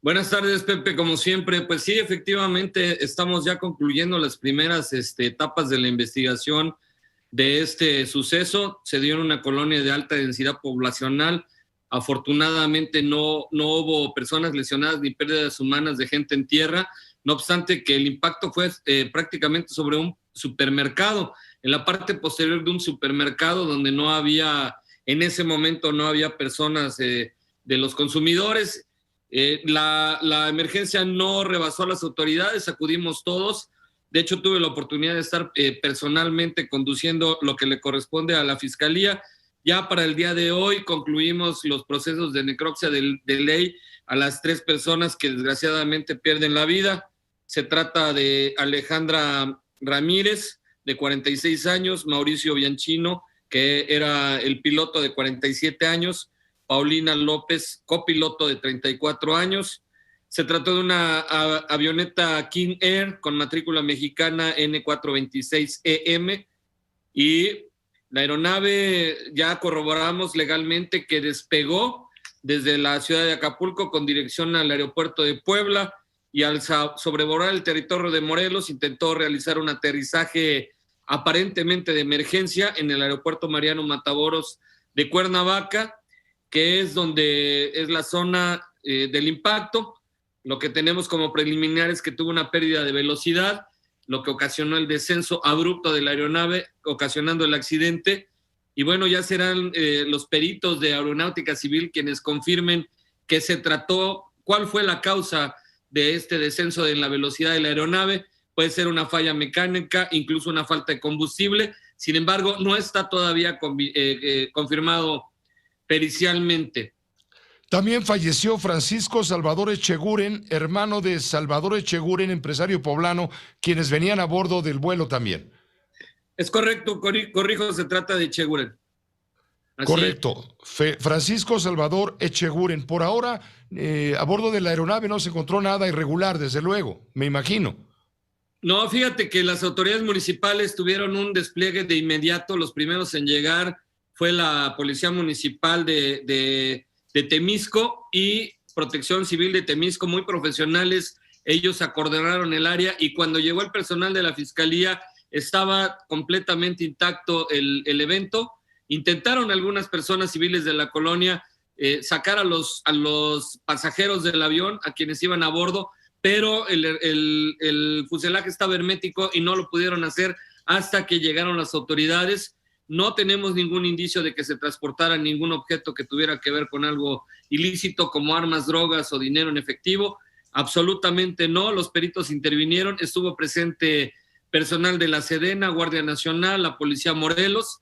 Buenas tardes, Pepe, como siempre. Pues sí, efectivamente, estamos ya concluyendo las primeras etapas de la investigación de este suceso. Se dio en una colonia de alta densidad poblacional. Afortunadamente no hubo personas lesionadas ni pérdidas humanas de gente en tierra, no obstante que el impacto fue prácticamente sobre un supermercado, en la parte posterior de un supermercado donde no había, en ese momento no había personas de los consumidores. La emergencia no rebasó a las autoridades, acudimos todos. De hecho, tuve la oportunidad de estar personalmente conduciendo lo que le corresponde a la Fiscalía. Ya para el día de hoy concluimos los procesos de necropsia de ley a las 3 personas que desgraciadamente pierden la vida. Se trata de Alejandra Ramírez, de 46 años, Mauricio Bianchino, que era el piloto de 47 años, Paulina López, copiloto de 34 años. Se trató de una avioneta King Air con matrícula mexicana N426EM y la aeronave ya corroboramos legalmente que despegó desde la ciudad de Acapulco con dirección al aeropuerto de Puebla, y al sobrevolar el territorio de Morelos intentó realizar un aterrizaje aparentemente de emergencia en el aeropuerto Mariano Matamoros de Cuernavaca, que es donde es la zona del impacto. Lo que tenemos como preliminar es que tuvo una pérdida de velocidad, lo que ocasionó el descenso abrupto de la aeronave, ocasionando el accidente. Y bueno, ya serán los peritos de Aeronáutica Civil quienes confirmen que se trató, cuál fue la causa de este descenso de la velocidad de la aeronave. Puede ser una falla mecánica, incluso una falta de combustible. Sin embargo, no está todavía confirmado pericialmente. También falleció Francisco Salvador Echeguren, hermano de Salvador Echeguren, empresario poblano, quienes venían a bordo del vuelo también. Es correcto, corrijo, se trata de Echeguren. Correcto. Francisco Salvador Echeguren. Por ahora, a bordo de la aeronave no se encontró nada irregular, desde luego, me imagino. No, fíjate que las autoridades municipales tuvieron un despliegue de inmediato. Los primeros en llegar fue la Policía Municipal de Temisco y Protección Civil de Temisco, muy profesionales. Ellos acordonaron el área y cuando llegó el personal de la Fiscalía estaba completamente intacto el evento. Intentaron algunas personas civiles de la colonia sacar a los pasajeros del avión, a quienes iban a bordo, pero el fuselaje estaba hermético y no lo pudieron hacer hasta que llegaron las autoridades. No tenemos ningún indicio de que se transportara ningún objeto que tuviera que ver con algo ilícito, como armas, drogas o dinero en efectivo. Absolutamente no. Los peritos intervinieron. Estuvo presente personal de la Sedena, Guardia Nacional, la Policía Morelos,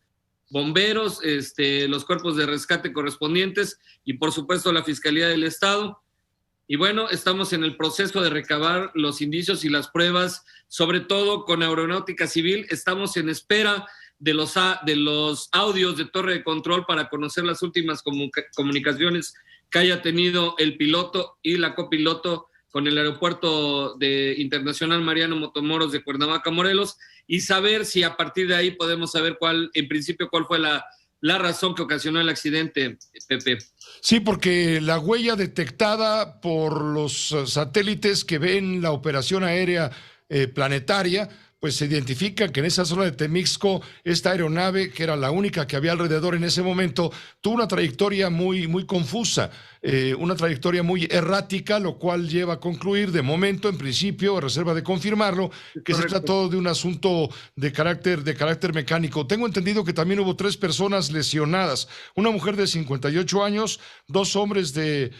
bomberos, los cuerpos de rescate correspondientes y, por supuesto, la Fiscalía del Estado. Y bueno, estamos en el proceso de recabar los indicios y las pruebas, sobre todo con Aeronáutica Civil. Estamos en espera de los audios de torre de control para conocer las últimas comunicaciones que haya tenido el piloto y la copiloto con el aeropuerto internacional Mariano Matamoros de Cuernavaca, Morelos, y saber si a partir de ahí podemos saber cuál fue la razón que ocasionó el accidente, Pepe. Sí, porque la huella detectada por los satélites que ven la operación aérea planetaria, pues se identifica que en esa zona de Temixco, esta aeronave, que era la única que había alrededor en ese momento, tuvo una trayectoria muy, muy confusa, una trayectoria muy errática, lo cual lleva a concluir, de momento, en principio, a reserva de confirmarlo, que se trató de un asunto de carácter mecánico. Tengo entendido que también hubo 3 personas lesionadas, una mujer de 58 años, 2 hombres de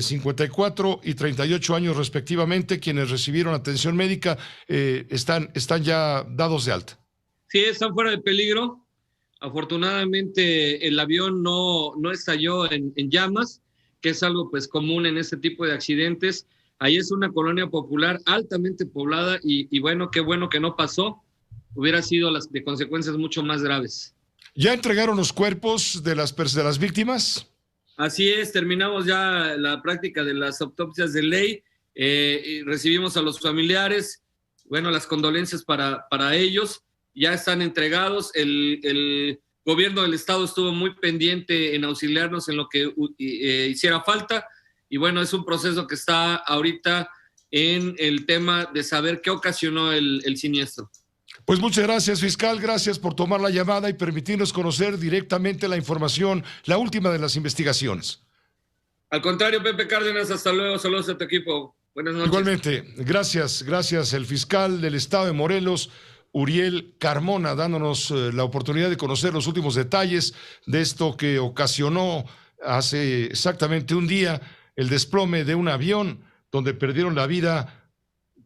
54 y 38 años respectivamente, quienes recibieron atención médica, están ya dados de alta. Sí, están fuera de peligro. Afortunadamente el avión no estalló en llamas, que es algo pues común en este tipo de accidentes. Ahí es una colonia popular altamente poblada y bueno que no pasó. Hubiera sido de consecuencias mucho más graves. ¿Ya entregaron los cuerpos de las víctimas? Así es, terminamos ya la práctica de las autopsias de ley, y recibimos a los familiares, bueno, las condolencias para ellos, ya están entregados. El gobierno del estado estuvo muy pendiente en auxiliarnos en lo que hiciera falta, y bueno, es un proceso que está ahorita en el tema de saber qué ocasionó el siniestro. Pues muchas gracias, fiscal, gracias por tomar la llamada y permitirnos conocer directamente la información, la última de las investigaciones. Al contrario, Pepe Cárdenas, hasta luego, saludos a tu equipo. Buenas noches. Igualmente, gracias, el fiscal del estado de Morelos, Uriel Carmona, dándonos la oportunidad de conocer los últimos detalles de esto que ocasionó hace exactamente un día el desplome de un avión donde perdieron la vida,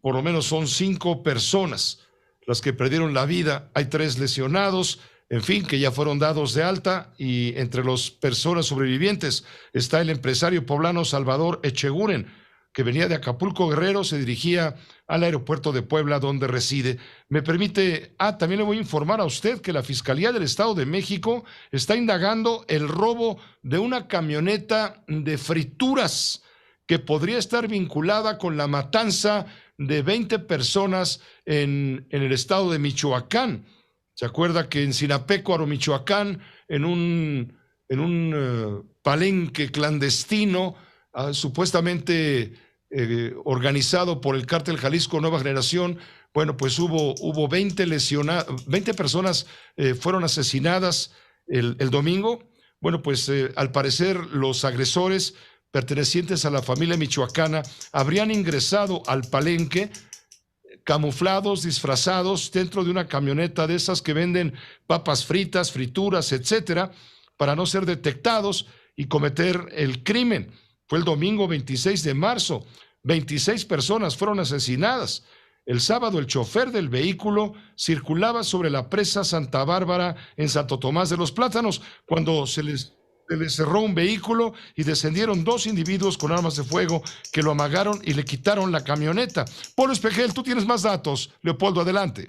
por lo menos son 5 personas las que perdieron la vida, hay 3 lesionados, en fin, que ya fueron dados de alta, y entre las personas sobrevivientes está el empresario poblano Salvador Echeguren, que venía de Acapulco, Guerrero, se dirigía al aeropuerto de Puebla, donde reside. Me permite, también le voy a informar a usted que la Fiscalía del Estado de México está indagando el robo de una camioneta de frituras que podría estar vinculada con la matanza de 20 personas en el estado de ¿Se acuerda que en Sinapecuaro, Michoacán, en un palenque clandestino, supuestamente organizado por el Cártel Jalisco Nueva Generación. Bueno, pues hubo 20 personas fueron asesinadas el domingo. Bueno, pues al parecer los agresores pertenecientes a la familia michoacana habrían ingresado al palenque camuflados, disfrazados, dentro de una camioneta de esas que venden papas fritas, frituras, etcétera, para no ser detectados y cometer el crimen. Fue el domingo 26 de marzo. 26 personas fueron asesinadas. El sábado el chofer del vehículo circulaba sobre la presa Santa Bárbara en Santo Tomás de los Plátanos cuando se les cerró un vehículo y descendieron 2 individuos con armas de fuego que lo amagaron y le quitaron la camioneta. Polo Espejel, tú tienes más datos. Leopoldo, adelante.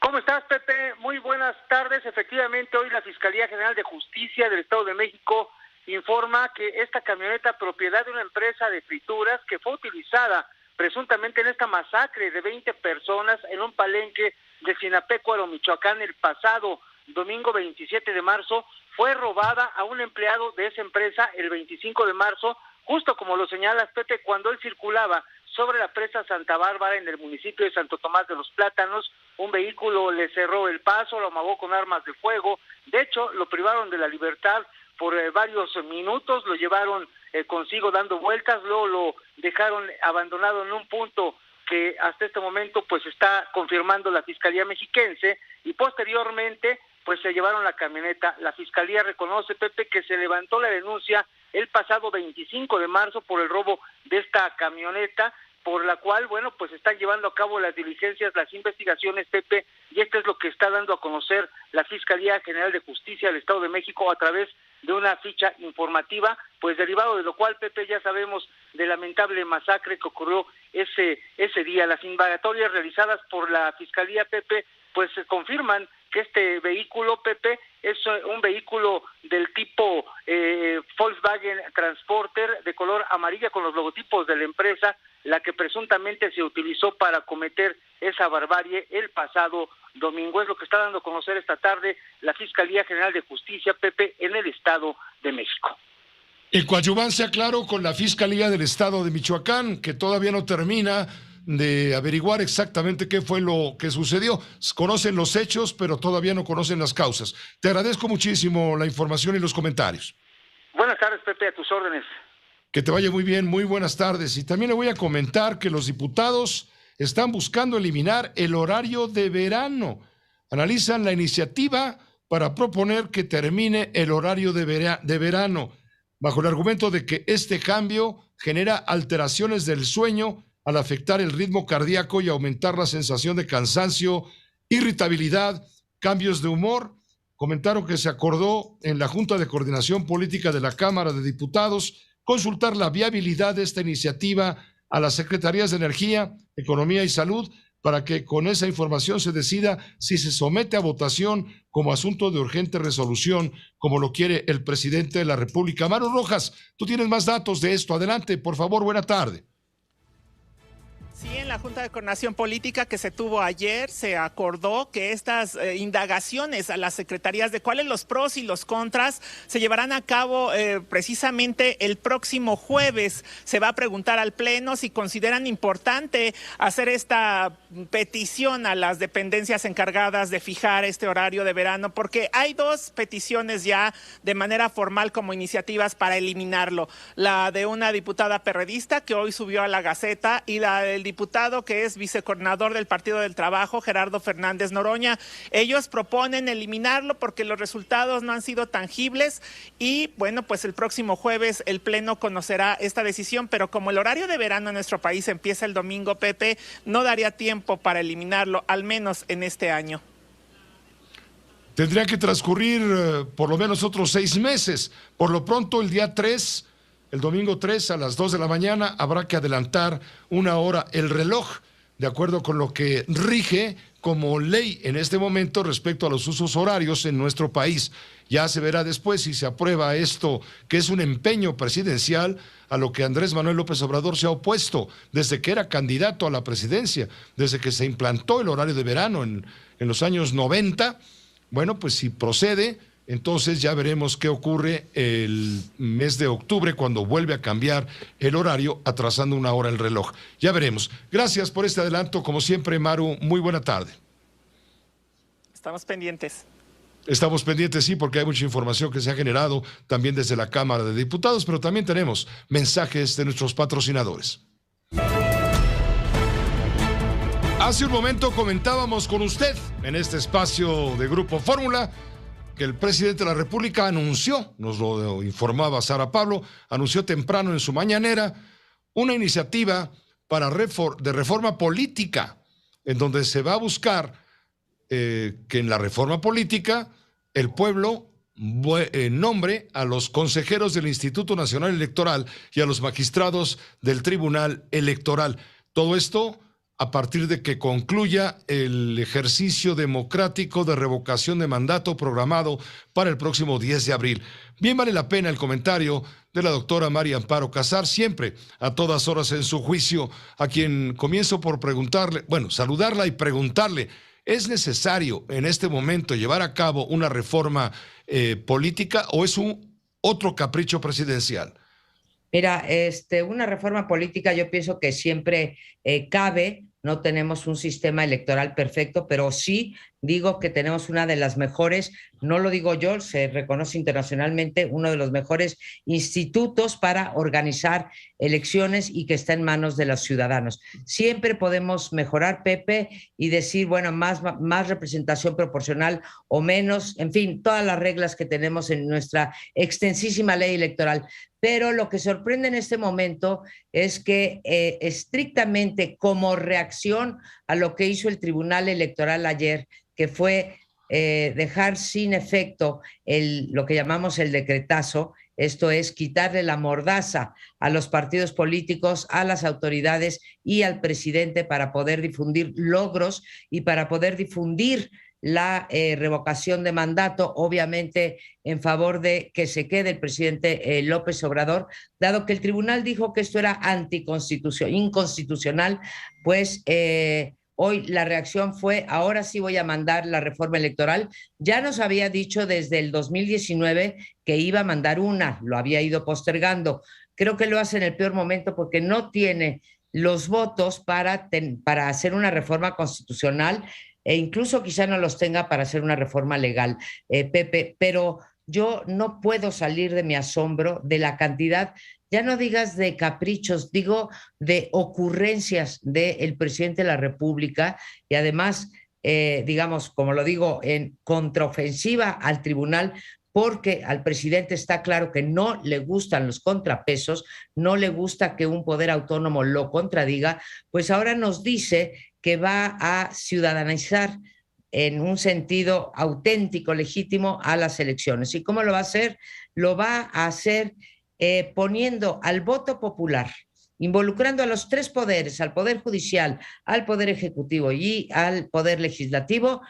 ¿Cómo estás, Pepe? Muy buenas tardes. Efectivamente, hoy la Fiscalía General de Justicia del Estado de México informa que esta camioneta, propiedad de una empresa de frituras que fue utilizada presuntamente en esta masacre de 20 personas en un palenque de Sinapecuaro, Michoacán, el pasado domingo 27 de marzo, fue robada a un empleado de esa empresa el 25 de marzo, justo como lo señalas, Pepe, cuando él circulaba sobre la presa Santa Bárbara en el municipio de Santo Tomás de los Plátanos. Un vehículo le cerró el paso, lo amagó con armas de fuego. De hecho, lo privaron de la libertad por varios minutos, lo llevaron consigo dando vueltas, luego lo dejaron abandonado en un punto que hasta este momento pues está confirmando la Fiscalía Mexiquense, y posteriormente pues se llevaron la camioneta. La Fiscalía reconoce, Pepe, que se levantó la denuncia el pasado 25 de marzo por el robo de esta camioneta, por la cual, bueno, pues están llevando a cabo las diligencias, las investigaciones, Pepe, y esto es lo que está dando a conocer la Fiscalía General de Justicia del Estado de México a través de una ficha informativa, pues derivado de lo cual, Pepe, ya sabemos de lamentable masacre que ocurrió ese día. Las indagatorias realizadas por la Fiscalía, Pepe, pues se confirman que este vehículo, Pepe, es un vehículo del tipo Volkswagen Transporter de color amarilla con los logotipos de la empresa, la que presuntamente se utilizó para cometer esa barbarie el pasado domingo. Es lo que está dando a conocer esta tarde la Fiscalía General de Justicia, Pepe, en el Estado de México. En coadyuvancia, claro, con la Fiscalía del Estado de Michoacán, que todavía no termina de averiguar exactamente qué fue lo que sucedió. Conocen los hechos, pero todavía no conocen las causas. Te agradezco muchísimo la información y los comentarios. Buenas tardes, Pepe, a tus órdenes. Que te vaya muy bien, muy buenas tardes. Y también le voy a comentar que los diputados están buscando eliminar el horario de verano. Analizan la iniciativa para proponer que termine el horario de verano, bajo el argumento de que este cambio genera alteraciones del sueño al afectar el ritmo cardíaco y aumentar la sensación de cansancio, irritabilidad, cambios de humor. Comentaron que se acordó en la Junta de Coordinación Política de la Cámara de Diputados consultar la viabilidad de esta iniciativa a las Secretarías de Energía, Economía y Salud para que con esa información se decida si se somete a votación como asunto de urgente resolución, como lo quiere el presidente de la República. Maru Rojas, tú tienes más datos de esto. Adelante, por favor, buena tarde. Sí, en la Junta de Coordinación Política que se tuvo ayer se acordó que estas indagaciones a las secretarías de cuáles los pros y los contras se llevarán a cabo precisamente el próximo jueves. Se va a preguntar al Pleno si consideran importante hacer esta petición a las dependencias encargadas de fijar este horario de verano, porque hay 2 peticiones ya de manera formal como iniciativas para eliminarlo. La de una diputada perredista que hoy subió a la Gaceta y la del diputado que es vicecoordinador del Partido del Trabajo, Gerardo Fernández Noroña. Ellos proponen eliminarlo porque los resultados no han sido tangibles y bueno, pues el próximo jueves el Pleno conocerá esta decisión, pero como el horario de verano en nuestro país empieza el domingo, Pepe, no daría tiempo para eliminarlo, al menos en este año. Tendría que transcurrir por lo menos otros 6 meses. Por lo pronto, el día 3, el domingo 3 a las 2 de la mañana, habrá que adelantar 1 hora el reloj, de acuerdo con lo que rige como ley en este momento respecto a los usos horarios en nuestro país. Ya se verá después si se aprueba esto, que es un empeño presidencial a lo que Andrés Manuel López Obrador se ha opuesto desde que era candidato a la presidencia, desde que se implantó el horario de verano en los años 90. Bueno, pues si procede Entonces ya veremos qué ocurre el mes de octubre cuando vuelve a cambiar el horario, atrasando una hora el reloj. Ya veremos. Gracias por este adelanto. Como siempre, Maru, muy buena tarde. Estamos pendientes. Estamos pendientes, sí, porque hay mucha información que se ha generado también desde la Cámara de Diputados, pero también tenemos mensajes de nuestros patrocinadores. Hace un momento comentábamos con usted en este espacio de Grupo Fórmula que el presidente de la República anunció, nos lo informaba Sara Pablo, anunció temprano en su mañanera una iniciativa de reforma política, en donde se va a buscar que en la reforma política el pueblo nombre a los consejeros del Instituto Nacional Electoral y a los magistrados del Tribunal Electoral. Todo esto a partir de que concluya el ejercicio democrático de revocación de mandato programado para el próximo 10 de abril. Bien vale la pena el comentario de la doctora María Amparo Casar, siempre a todas horas en su juicio, a quien comienzo por preguntarle, saludarla y preguntarle, ¿es necesario en este momento llevar a cabo una reforma política o es otro capricho presidencial? Mira, una reforma política yo pienso que siempre cabe. No tenemos un sistema electoral perfecto, pero sí digo que tenemos una de las mejores, no lo digo yo, se reconoce internacionalmente, uno de los mejores institutos para organizar elecciones y que está en manos de los ciudadanos. Siempre podemos mejorar, Pepe, y decir, bueno, más representación proporcional o menos, en fin, todas las reglas que tenemos en nuestra extensísima ley electoral. Pero lo que sorprende en este momento es que estrictamente como reacción a lo que hizo el Tribunal Electoral ayer, que fue dejar sin efecto lo que llamamos el decretazo, esto es quitarle la mordaza a los partidos políticos, a las autoridades y al presidente para poder difundir logros y para poder difundir la revocación de mandato, obviamente en favor de que se quede el presidente López Obrador, dado que el tribunal dijo que esto era inconstitucional, pues hoy la reacción fue, ahora sí voy a mandar la reforma electoral. Ya nos había dicho desde el 2019 que iba a mandar una, lo había ido postergando. Creo que lo hace en el peor momento porque no tiene los votos para hacer una reforma constitucional e incluso quizá no los tenga para hacer una reforma legal, Pepe, pero yo no puedo salir de mi asombro de la cantidad, ya no digas de caprichos, digo de ocurrencias del presidente de la República y además, digamos, como lo digo, en contraofensiva al tribunal, porque al presidente está claro que no le gustan los contrapesos, no le gusta que un poder autónomo lo contradiga, pues ahora nos dice que va a ciudadanizar en un sentido auténtico, legítimo a las elecciones. ¿Y cómo lo va a hacer? Lo va a hacer poniendo al voto popular, involucrando a los tres poderes, al Poder Judicial, al Poder Ejecutivo y al Poder Legislativo,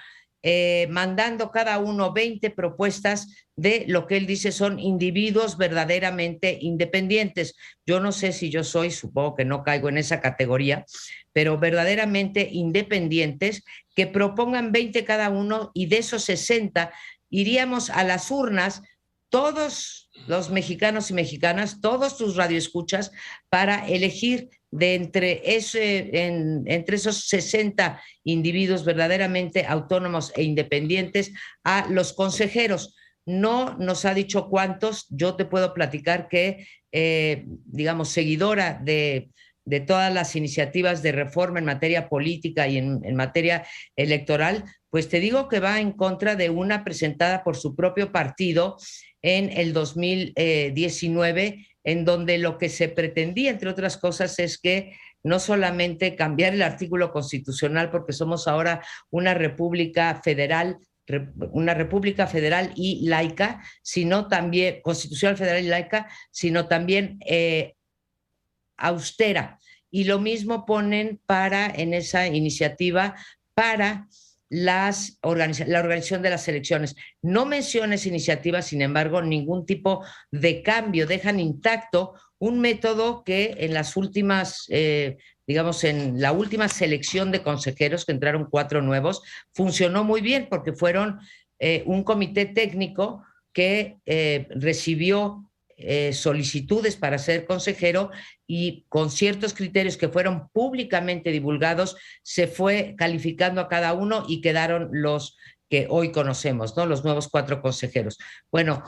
mandando cada uno 20 propuestas de lo que él dice son individuos verdaderamente independientes. Yo no sé si yo supongo que no caigo en esa categoría, pero verdaderamente independientes que propongan 20 cada uno y de esos 60 iríamos a las urnas todos los mexicanos y mexicanas, todos tus radioescuchas, para elegir de entre esos 60 individuos verdaderamente autónomos e independientes a los consejeros. No nos ha dicho cuántos, yo te puedo platicar que, digamos, seguidora de todas las iniciativas de reforma en materia política y en materia electoral, pues te digo que va en contra de una presentada por su propio partido en el 2019, en donde lo que se pretendía, entre otras cosas, es que no solamente cambiar el artículo constitucional, porque somos ahora una república federal y laica, sino también constitucional, federal y laica, sino también austera. Y lo mismo ponen en esa iniciativa para la organización de las elecciones. No menciona esa iniciativa, sin embargo, ningún tipo de cambio. Dejan intacto un método que en las últimas, digamos, en la última selección de consejeros, que entraron 4 nuevos, funcionó muy bien porque fueron un comité técnico que recibió solicitudes para ser consejero y con ciertos criterios que fueron públicamente divulgados se fue calificando a cada uno y quedaron los que hoy conocemos, ¿no? Los nuevos 4 consejeros. Bueno,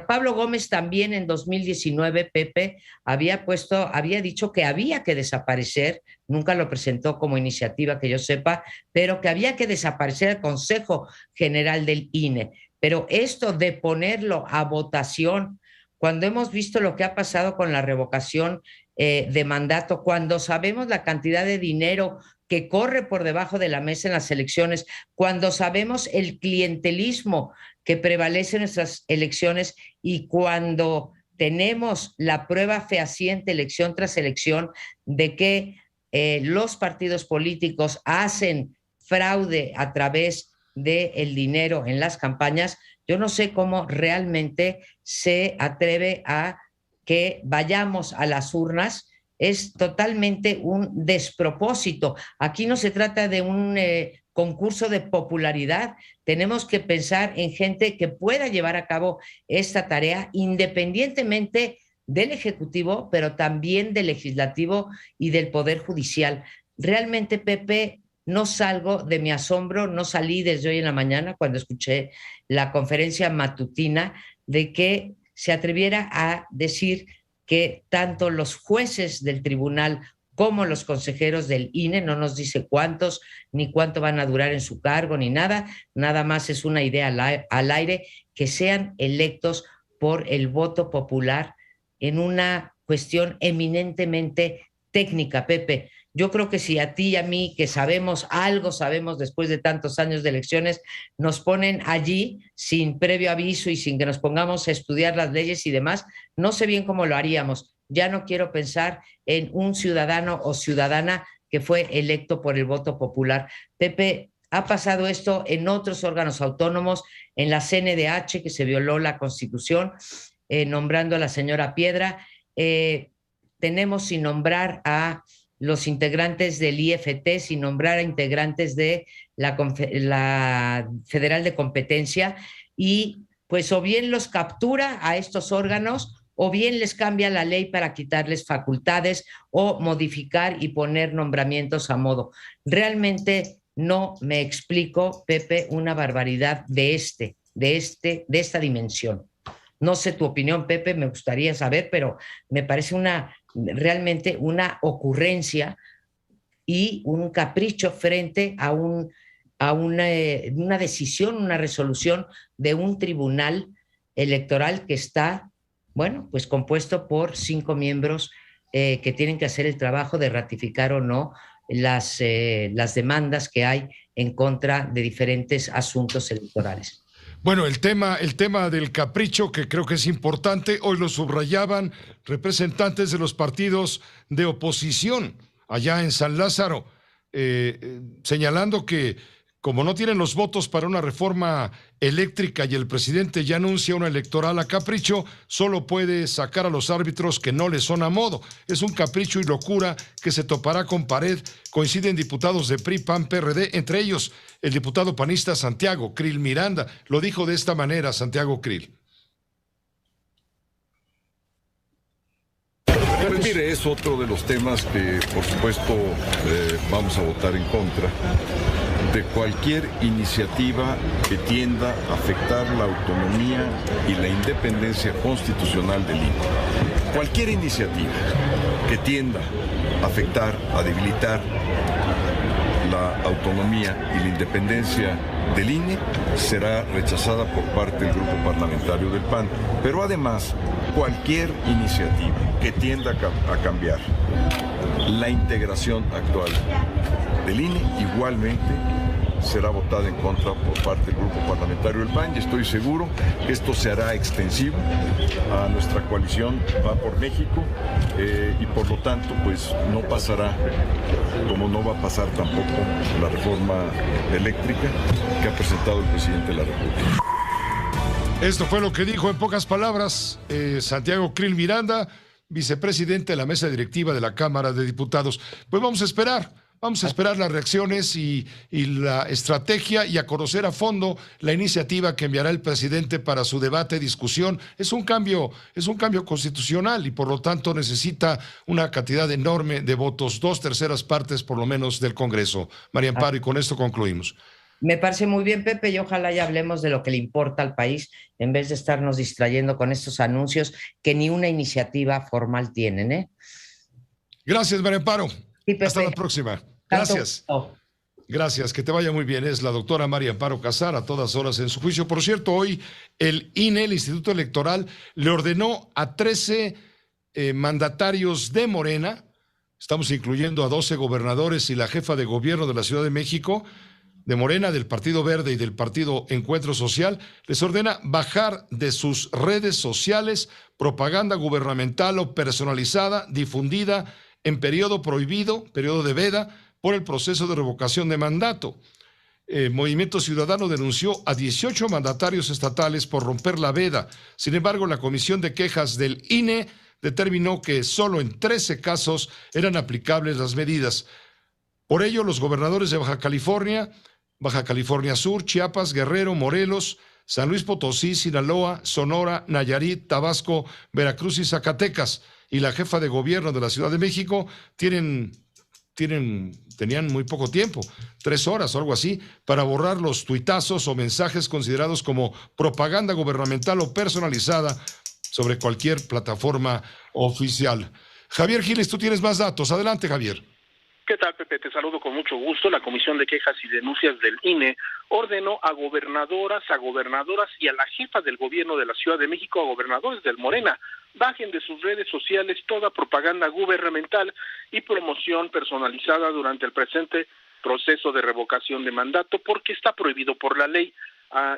Pablo Gómez también en 2019, Pepe, había dicho que había que desaparecer, nunca lo presentó como iniciativa que yo sepa, pero que había que desaparecer el Consejo General del INE. Pero esto de ponerlo a votación, cuando hemos visto lo que ha pasado con la revocación de mandato, cuando sabemos la cantidad de dinero que corre por debajo de la mesa en las elecciones, cuando sabemos el clientelismo que prevalece en nuestras elecciones y cuando tenemos la prueba fehaciente elección tras elección de que los partidos políticos hacen fraude a través del dinero en las campañas, yo no sé cómo realmente se atreve a que vayamos a las urnas. Es totalmente un despropósito. Aquí no se trata de un concurso de popularidad. Tenemos que pensar en gente que pueda llevar a cabo esta tarea independientemente del Ejecutivo, pero también del Legislativo y del Poder Judicial. Realmente, Pepe, no salgo de mi asombro, no salí desde hoy en la mañana cuando escuché la conferencia matutina de que se atreviera a decir que tanto los jueces del tribunal como los consejeros del INE, no nos dice cuántos, ni cuánto van a durar en su cargo, ni nada más es una idea al aire, que sean electos por el voto popular en una cuestión eminentemente técnica, Pepe. Yo creo que si a ti y a mí, que sabemos después de tantos años de elecciones, nos ponen allí sin previo aviso y sin que nos pongamos a estudiar las leyes y demás, no sé bien cómo lo haríamos. Ya no quiero pensar en un ciudadano o ciudadana que fue electo por el voto popular. Pepe, ha pasado esto en otros órganos autónomos, en la CNDH, que se violó la Constitución, nombrando a la señora Piedra. Tenemos sin nombrar a los integrantes del IFT, sin nombrar a integrantes de la Federal de Competencia, y pues o bien los captura a estos órganos o bien les cambia la ley para quitarles facultades o modificar y poner nombramientos a modo. Realmente no me explico, Pepe, una barbaridad de esta dimensión. No sé tu opinión, Pepe, me gustaría saber, pero me parece realmente una ocurrencia y un capricho frente a una decisión, una resolución de un tribunal electoral que está, bueno, pues compuesto por 5 miembros que tienen que hacer el trabajo de ratificar o no las demandas que hay en contra de diferentes asuntos electorales. Bueno, el tema del capricho, que creo que es importante, hoy lo subrayaban representantes de los partidos de oposición allá en San Lázaro, señalando que como no tienen los votos para una reforma eléctrica y el presidente ya anuncia una electoral a capricho, solo puede sacar a los árbitros que no le son a modo. Es un capricho y locura que se topará con pared. Coinciden diputados de PRI, PAN, PRD, entre ellos el diputado panista Santiago Krill Miranda. Lo dijo de esta manera Santiago Krill. Pues mire, es otro de los temas que, por supuesto, vamos a votar en contra de cualquier iniciativa que tienda a afectar la autonomía y la independencia constitucional del INE. Cualquier iniciativa que tienda a afectar, a debilitar la autonomía y la independencia del INE será rechazada por parte del grupo parlamentario del PAN. Pero además, cualquier iniciativa que tienda a cambiar la integración actual del INE igualmente será votada en contra por parte del grupo parlamentario del PAN, y estoy seguro que esto se hará extensivo a nuestra coalición Va por México, y por lo tanto pues no pasará, como no va a pasar tampoco la reforma eléctrica que ha presentado el presidente de la República. Esto fue lo que dijo en pocas palabras Santiago Krill Miranda, vicepresidente de la mesa directiva de la Cámara de Diputados. Pues vamos a esperar Vamos a esperar las reacciones y la estrategia y a conocer a fondo la iniciativa que enviará el presidente para su debate, discusión. Es un cambio constitucional y por lo tanto necesita una cantidad enorme de votos, 2/3 partes por lo menos del Congreso. María Amparo, y con esto concluimos. Me parece muy bien, Pepe, y ojalá ya hablemos de lo que le importa al país en vez de estarnos distrayendo con estos anuncios que ni una iniciativa formal tienen, ¿eh? Gracias, María Amparo. Sí, Pepe. Hasta la próxima. Gracias. Gracias, que te vaya muy bien. Es la doctora María Amparo Casar, a todas horas en su juicio. Por cierto, hoy el INE, el Instituto Electoral, le ordenó a 13 mandatarios de Morena, estamos incluyendo a 12 gobernadores y la jefa de gobierno de la Ciudad de México, de Morena, del Partido Verde y del Partido Encuentro Social, les ordena bajar de sus redes sociales propaganda gubernamental o personalizada difundida en periodo prohibido, periodo de veda, por el proceso de revocación de mandato. Movimiento Ciudadano denunció a 18 mandatarios estatales por romper la veda. Sin embargo, la Comisión de Quejas del INE determinó que solo en 13 casos eran aplicables las medidas. Por ello, los gobernadores de Baja California Sur, Chiapas, Guerrero, Morelos, San Luis Potosí, Sinaloa, Sonora, Nayarit, Tabasco, Veracruz y Zacatecas, y la jefa de gobierno de la Ciudad de México tenían muy poco tiempo, 3 horas o algo así, para borrar los tuitazos o mensajes considerados como propaganda gubernamental o personalizada sobre cualquier plataforma oficial. Javier Giles, tú tienes más datos. Adelante, Javier. ¿Qué tal, Pepe? Te saludo con mucho gusto. La Comisión de Quejas y Denuncias del INE ordenó a gobernadoras y a la jefa del gobierno de la Ciudad de México, a gobernadores del Morena, bajen de sus redes sociales toda propaganda gubernamental y promoción personalizada durante el presente proceso de revocación de mandato, porque está prohibido por la ley.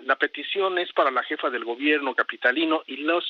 La petición es para la jefa del gobierno capitalino y los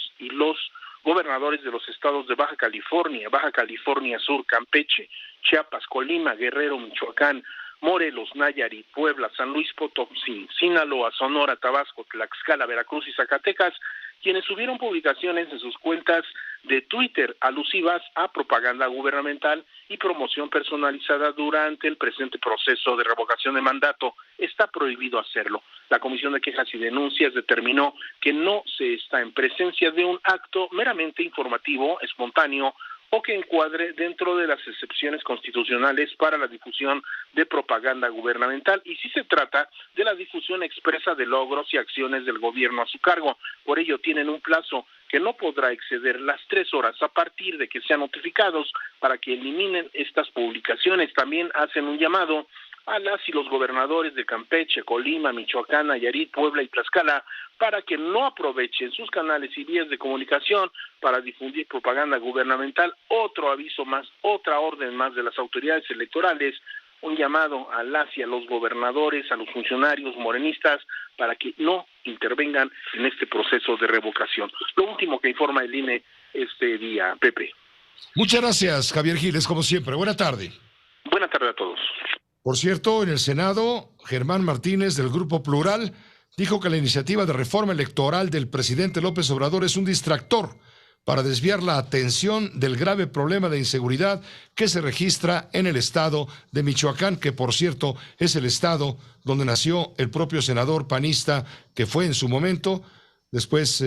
gobernadores de los estados de Baja California Sur, Campeche, Chiapas, Colima, Guerrero, Michoacán, Morelos, Nayarit, Puebla, San Luis Potosí, Sinaloa, Sonora, Tabasco, Tlaxcala, Veracruz y Zacatecas, quienes subieron publicaciones en sus cuentas de Twitter alusivas a propaganda gubernamental y promoción personalizada durante el presente proceso de revocación de mandato. Está prohibido hacerlo. La Comisión de Quejas y Denuncias determinó que no se está en presencia de un acto meramente informativo, espontáneo, o que encuadre dentro de las excepciones constitucionales para la difusión de propaganda gubernamental, y si se trata de la difusión expresa de logros y acciones del gobierno a su cargo. Por ello tienen un plazo que no podrá exceder las 3 horas a partir de que sean notificados para que eliminen estas publicaciones. También hacen un llamado a las y los gobernadores de Campeche, Colima, Michoacán, Nayarit, Puebla y Tlaxcala para que no aprovechen sus canales y vías de comunicación para difundir propaganda gubernamental. Otro aviso más, otra orden más de las autoridades electorales, un llamado a las y a los gobernadores, a los funcionarios morenistas para que no intervengan en este proceso de revocación. Lo último que informa el INE este día, Pepe. Muchas gracias, Javier Giles, como siempre. Buena tarde. Buena tarde a todos. Por cierto, en el Senado, Germán Martínez, del Grupo Plural, dijo que la iniciativa de reforma electoral del presidente López Obrador es un distractor para desviar la atención del grave problema de inseguridad que se registra en el estado de Michoacán, que por cierto es el estado donde nació el propio senador panista que fue en su momento, después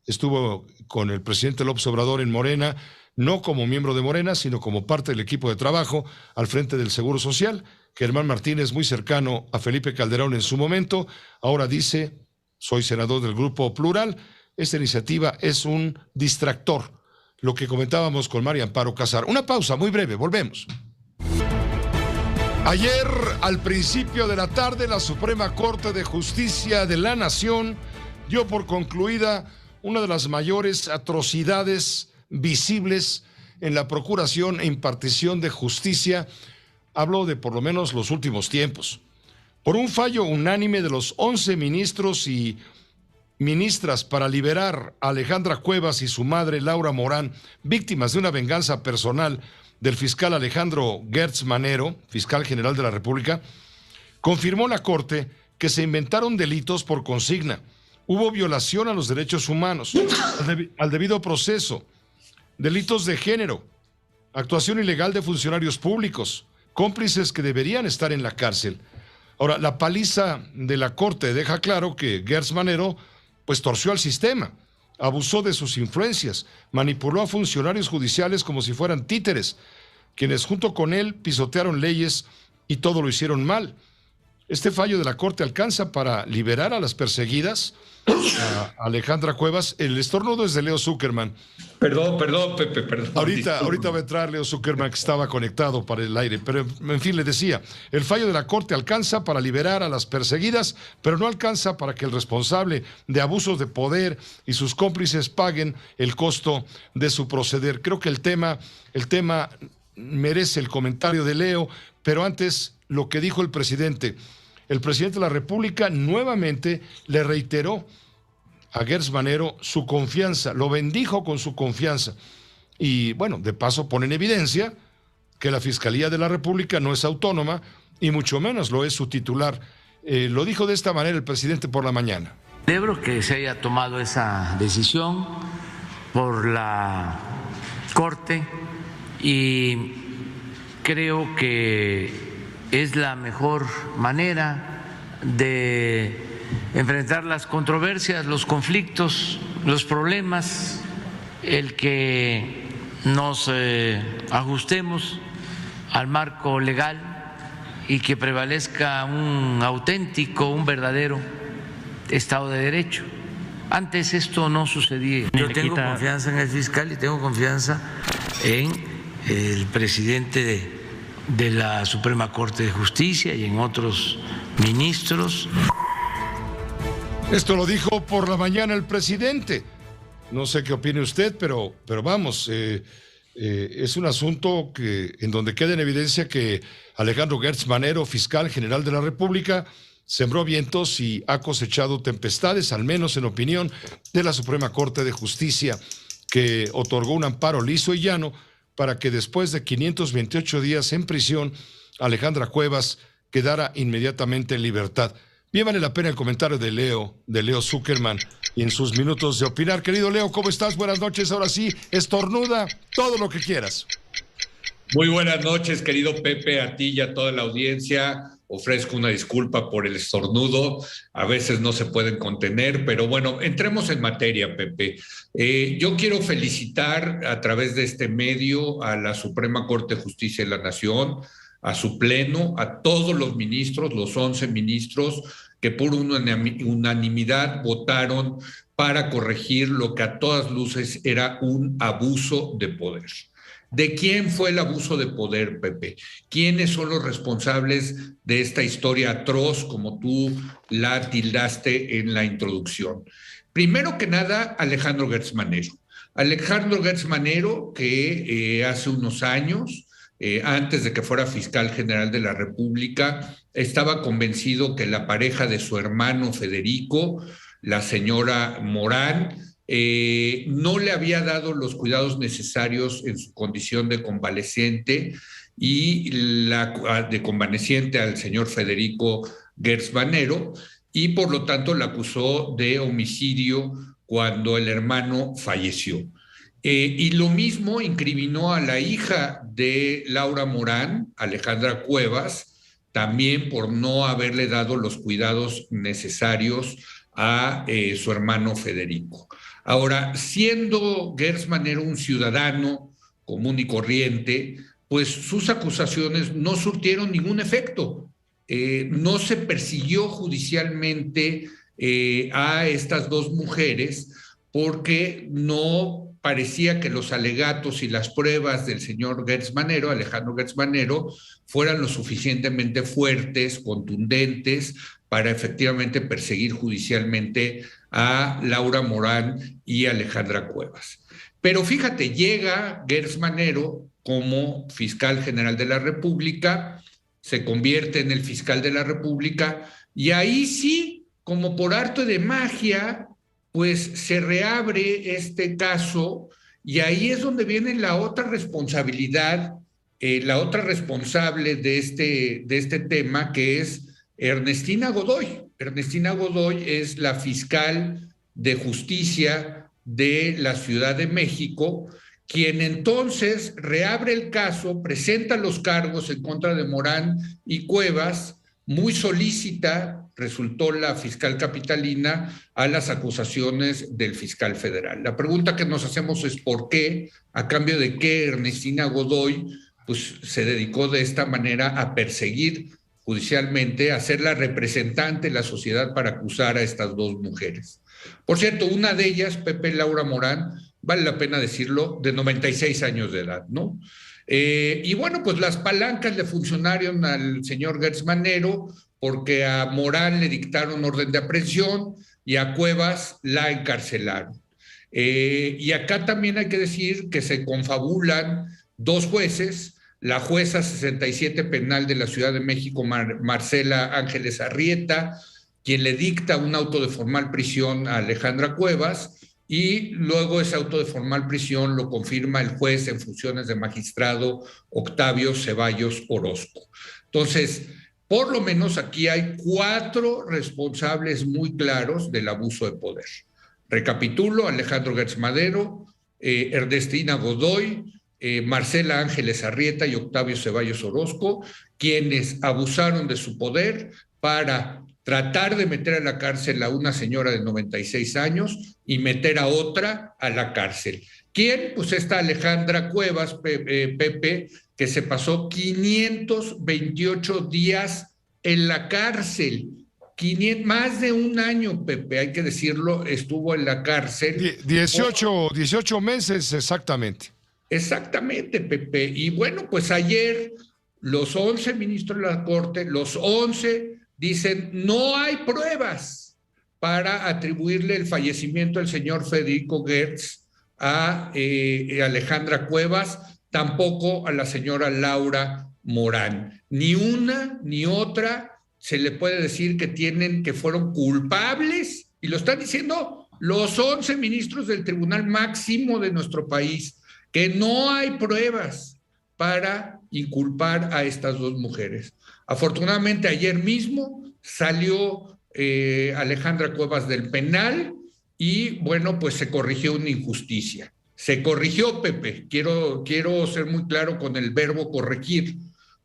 estuvo con el presidente López Obrador en Morena, no como miembro de Morena, sino como parte del equipo de trabajo al frente del Seguro Social. Germán Martínez, muy cercano a Felipe Calderón en su momento, ahora dice, soy senador del Grupo Plural, esta iniciativa es un distractor, lo que comentábamos con María Amparo Casar. Una pausa muy breve, volvemos. Ayer, al principio de la tarde, la Suprema Corte de Justicia de la Nación dio por concluida una de las mayores atrocidades visibles en la procuración e impartición de justicia. Hablo de por lo menos los últimos tiempos. Por un fallo unánime de los 11 ministros y ministras para liberar a Alejandra Cuevas y su madre Laura Morán, víctimas de una venganza personal del fiscal Alejandro Gertz Manero, fiscal general de la República, confirmó la Corte que se inventaron delitos por consigna. Hubo violación a los derechos humanos, al debido proceso, delitos de género, actuación ilegal de funcionarios públicos, cómplices que deberían estar en la cárcel. Ahora, la paliza de la Corte deja claro que Gertz Manero pues torció al sistema, abusó de sus influencias, manipuló a funcionarios judiciales como si fueran títeres, quienes junto con él pisotearon leyes y todo lo hicieron mal. Este fallo de la Corte alcanza para liberar a las perseguidas, a Alejandra Cuevas. El estornudo es de Leo Zuckerman. Perdón, Pepe, perdón. Ahorita va a entrar Leo Zuckerman, que estaba conectado para el aire, pero en fin, le decía, el fallo de la Corte alcanza para liberar a las perseguidas, pero no alcanza para que el responsable de abusos de poder y sus cómplices paguen el costo de su proceder. Creo que el tema merece el comentario de Leo, pero antes lo que dijo el presidente. El presidente de la República nuevamente le reiteró a Gertz Manero su confianza, lo bendijo con su confianza. Y bueno, de paso pone en evidencia que la Fiscalía de la República no es autónoma y mucho menos lo es su titular. Lo dijo de esta manera el presidente por la mañana. Celebro que se haya tomado esa decisión por la Corte y creo que es la mejor manera de enfrentar las controversias, los conflictos, los problemas, el que nos ajustemos al marco legal y que prevalezca un auténtico, un verdadero Estado de Derecho. Antes esto no sucedía. Yo tengo confianza en el fiscal y tengo confianza en el presidente de la Suprema Corte de Justicia y en otros ministros. Esto lo dijo por la mañana el presidente. No sé qué opine usted, pero vamos, es un asunto en donde queda en evidencia que Alejandro Gertz Manero, fiscal general de la República, sembró vientos y ha cosechado tempestades, al menos en opinión de la Suprema Corte de Justicia, que otorgó un amparo liso y llano para que después de 528 días en prisión, Alejandra Cuevas quedara inmediatamente en libertad. Bien vale la pena el comentario de Leo Zuckerman y en sus minutos de opinar. Querido Leo, ¿cómo estás? Buenas noches. Ahora sí, estornuda todo lo que quieras. Muy buenas noches, querido Pepe, a ti y a toda la audiencia. Ofrezco una disculpa por el estornudo, a veces no se pueden contener, pero bueno, entremos en materia, Pepe. Yo quiero felicitar a través de este medio a la Suprema Corte de Justicia de la Nación, a su pleno, a todos los ministros, los 11 ministros que por unanimidad votaron para corregir lo que a todas luces era un abuso de poder. ¿De quién fue el abuso de poder, Pepe? ¿Quiénes son los responsables de esta historia atroz, como tú la tildaste en la introducción? Primero que nada, Alejandro Gertz Manero. Alejandro Gertz Manero, que hace unos años, antes de que fuera fiscal general de la República, estaba convencido que la pareja de su hermano Federico, la señora Morán, no le había dado los cuidados necesarios en su condición de convaleciente y de convaleciente al señor Federico Gertz Manero, y por lo tanto la acusó de homicidio cuando el hermano falleció. Y lo mismo incriminó a la hija de Laura Morán, Alejandra Cuevas, también por no haberle dado los cuidados necesarios a su hermano Federico. Ahora, siendo Gertz Manero un ciudadano común y corriente, pues sus acusaciones no surtieron ningún efecto. No se persiguió judicialmente a estas dos mujeres porque no parecía que los alegatos y las pruebas del señor Gertz Manero, Alejandro Gertz Manero, fueran lo suficientemente fuertes, contundentes, para efectivamente perseguir judicialmente a Laura Morán y Alejandra Cuevas. Pero fíjate, llega Gertz Manero como fiscal general de la República, se convierte en el fiscal de la República y ahí sí, como por arte de magia, pues se reabre este caso y ahí es donde viene la otra responsabilidad, la otra responsable de este tema, que es Ernestina Godoy. Ernestina Godoy es la fiscal de justicia de la Ciudad de México, quien entonces reabre el caso, presenta los cargos en contra de Morán y Cuevas. Muy solícita resultó la fiscal capitalina a las acusaciones del fiscal federal. La pregunta que nos hacemos es ¿por qué? ¿A cambio de qué Ernestina Godoy pues, se dedicó de esta manera a perseguir judicialmente, a ser la representante de la sociedad para acusar a estas dos mujeres? Por cierto, una de ellas, Pepe Laura Morán, vale la pena decirlo, de 96 años de edad, ¿no? Y bueno, pues las palancas le funcionaron al señor Gertz Manero porque a Morán le dictaron orden de aprehensión y a Cuevas la encarcelaron. Y acá también hay que decir que se confabulan dos jueces, la jueza 67 penal de la Ciudad de México, Marcela Ángeles Arrieta, quien le dicta un auto de formal prisión a Alejandra Cuevas, y luego ese auto de formal prisión lo confirma el juez en funciones de magistrado Octavio Ceballos Orozco. Entonces, por lo menos aquí hay 4 responsables muy claros del abuso de poder. Recapitulo: Alejandro Gertz Manero, Ernestina Godoy, Marcela Ángeles Arrieta y Octavio Ceballos Orozco, quienes abusaron de su poder para tratar de meter a la cárcel a una señora de 96 años y meter a otra a la cárcel. ¿Quién? Pues esta Alejandra Cuevas, Pepe, que se pasó 528 días en la cárcel. Más de un año, Pepe, hay que decirlo, estuvo en la cárcel. 18 meses exactamente. Exactamente, Pepe. Y bueno, pues ayer los 11 ministros de la Corte, los 11 dicen no hay pruebas para atribuirle el fallecimiento del señor Federico Gertz a Alejandra Cuevas, tampoco a la señora Laura Morán. Ni una ni otra se le puede decir que fueron culpables, y lo están diciendo los 11 ministros del Tribunal Máximo de nuestro país, que no hay pruebas para inculpar a estas dos mujeres. Afortunadamente ayer mismo salió Alejandra Cuevas del penal y bueno, pues se corrigió una injusticia. Se corrigió, Pepe, quiero ser muy claro con el verbo corregir,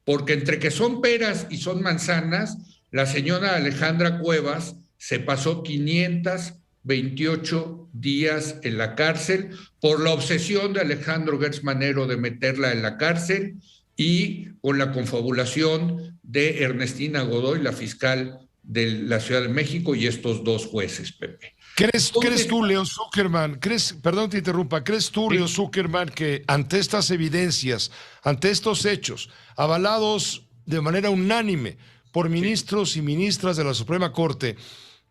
porque entre que son peras y son manzanas, la señora Alejandra Cuevas se pasó 528 días en la cárcel por la obsesión de Alejandro Gertz Manero de meterla en la cárcel y con la confabulación de Ernestina Godoy, la fiscal de la Ciudad de México, y estos dos jueces, Pepe. ¿Crees tú, Leo Zuckerman, perdón te interrumpa, ¿crees tú, Leo Zuckerman, que ante estas evidencias, ante estos hechos, avalados de manera unánime por ministros y ministras de la Suprema Corte,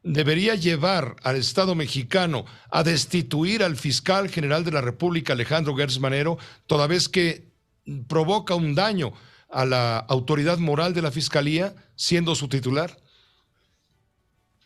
debería llevar al Estado mexicano a destituir al fiscal general de la República, Alejandro Gertz Manero, toda vez que provoca un daño a la autoridad moral de la Fiscalía, siendo su titular?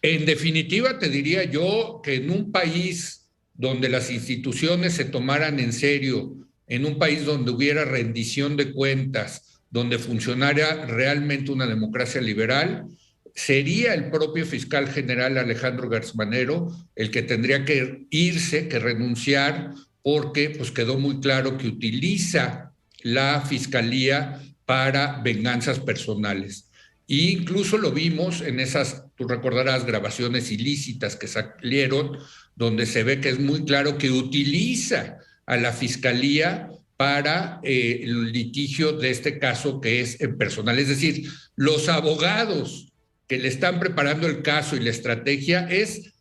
En definitiva, te diría yo que en un país donde las instituciones se tomaran en serio, en un país donde hubiera rendición de cuentas, donde funcionara realmente una democracia liberal, sería el propio fiscal general Alejandro Gertz Manero el que tendría que irse, que renunciar, porque pues quedó muy claro que utiliza la fiscalía para venganzas personales. E incluso lo vimos en esas, tú recordarás, grabaciones ilícitas que salieron, donde se ve que es muy claro que utiliza a la fiscalía para el litigio de este caso que es en personal. Es decir, los abogados que le están preparando el caso y la estrategia es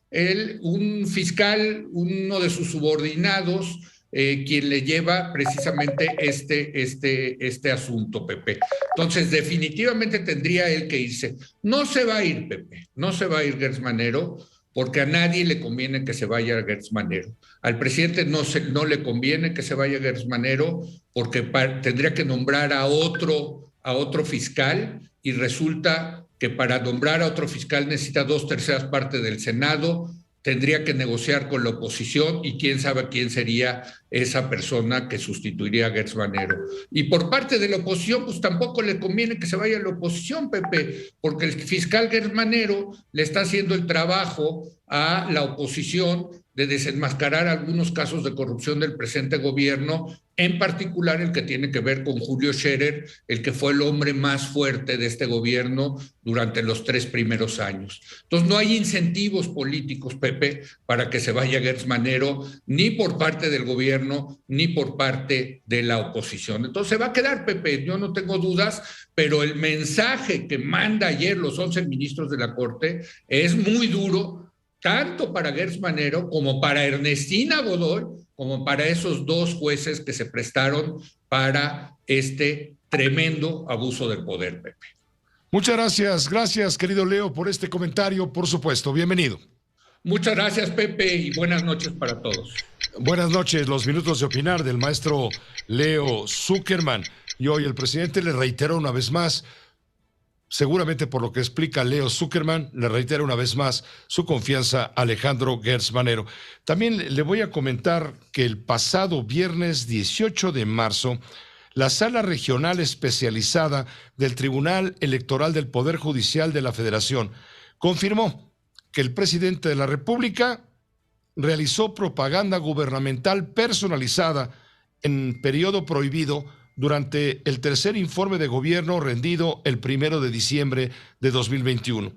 un fiscal, uno de sus subordinados, quien le lleva precisamente este asunto, Pepe. Entonces, definitivamente tendría él que irse. No se va a ir, Pepe, no se va a ir Gertz Manero, porque a nadie le conviene que se vaya Gertz Manero. Al presidente no le conviene que se vaya Gertz Manero, porque tendría que nombrar a otro fiscal, y resulta que para nombrar a otro fiscal necesita 2/3 partes del Senado, tendría que negociar con la oposición, y quién sabe quién sería esa persona que sustituiría a Gertz Manero. Y por parte de la oposición, pues tampoco le conviene que se vaya a la oposición, Pepe, porque el fiscal Gertz Manero le está haciendo el trabajo a la oposición de desenmascarar algunos casos de corrupción del presente gobierno, en particular el que tiene que ver con Julio Scherer, el que fue el hombre más fuerte de este gobierno durante los 3 primeros años. Entonces no hay incentivos políticos, Pepe, para que se vaya Gertz Manero, ni por parte del gobierno, ni por parte de la oposición. Entonces se va a quedar, Pepe, yo no tengo dudas, pero el mensaje que manda ayer los 11 ministros de la Corte es muy duro, tanto para Gertz Manero como para Ernestina Godoy, como para esos 2 jueces que se prestaron para este tremendo abuso del poder, Pepe. Muchas gracias, querido Leo, por este comentario, por supuesto, bienvenido. Muchas gracias, Pepe, y buenas noches para todos. Buenas noches, los minutos de opinar del maestro Leo Zuckerman. Y hoy el presidente le reiteró una vez más, seguramente por lo que explica Leo Zuckerman, le reitera una vez más su confianza a Alejandro Gertz Manero. También le voy a comentar que el pasado viernes 18 de marzo, la Sala Regional Especializada del Tribunal Electoral del Poder Judicial de la Federación confirmó que el presidente de la República realizó propaganda gubernamental personalizada en periodo prohibido durante el tercer informe de gobierno rendido el 1 de diciembre de 2021.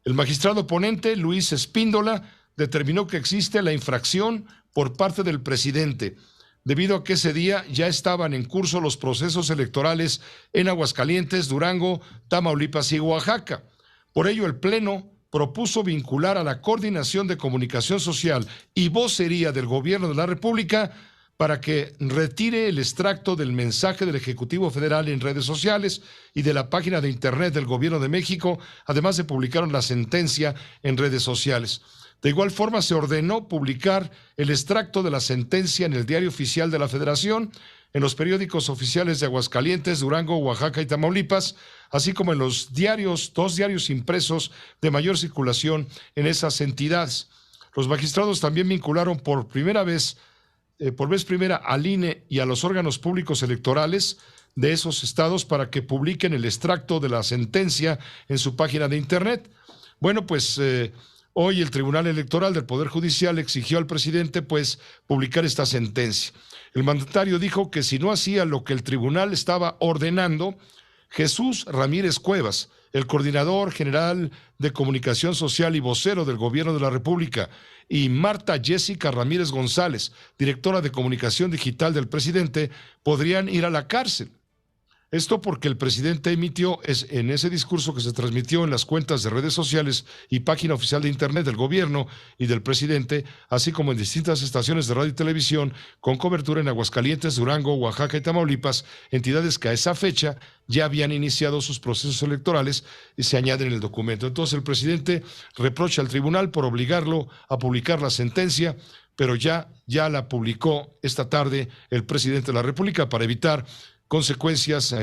El magistrado ponente, Luis Espíndola, determinó que existe la infracción por parte del presidente, debido a que ese día ya estaban en curso los procesos electorales en Aguascalientes, Durango, Tamaulipas y Oaxaca. Por ello, el Pleno propuso vincular a la Coordinación de Comunicación Social y Vocería del Gobierno de la República para que retire el extracto del mensaje del Ejecutivo Federal en redes sociales y de la página de Internet del Gobierno de México, además de publicar la sentencia en redes sociales. De igual forma, se ordenó publicar el extracto de la sentencia en el Diario Oficial de la Federación, en los periódicos oficiales de Aguascalientes, Durango, Oaxaca y Tamaulipas, así como en los 2 diarios impresos de mayor circulación en esas entidades. Los magistrados también vincularon por vez primera al INE y a los órganos públicos electorales de esos estados para que publiquen el extracto de la sentencia en su página de Internet. Bueno, pues hoy el Tribunal Electoral del Poder Judicial exigió al presidente publicar esta sentencia. El mandatario dijo que si no hacía lo que el tribunal estaba ordenando, Jesús Ramírez Cuevas, el coordinador general de Comunicación Social y vocero del Gobierno de la República, y Marta Jessica Ramírez González, directora de Comunicación Digital del presidente, podrían ir a la cárcel. Esto porque el presidente emitió en ese discurso que se transmitió en las cuentas de redes sociales y página oficial de Internet del gobierno y del presidente, así como en distintas estaciones de radio y televisión con cobertura en Aguascalientes, Durango, Oaxaca y Tamaulipas, entidades que a esa fecha ya habían iniciado sus procesos electorales y se añaden en el documento. Entonces el presidente reprocha al tribunal por obligarlo a publicar la sentencia, pero ya la publicó esta tarde el presidente de la República para evitar consecuencias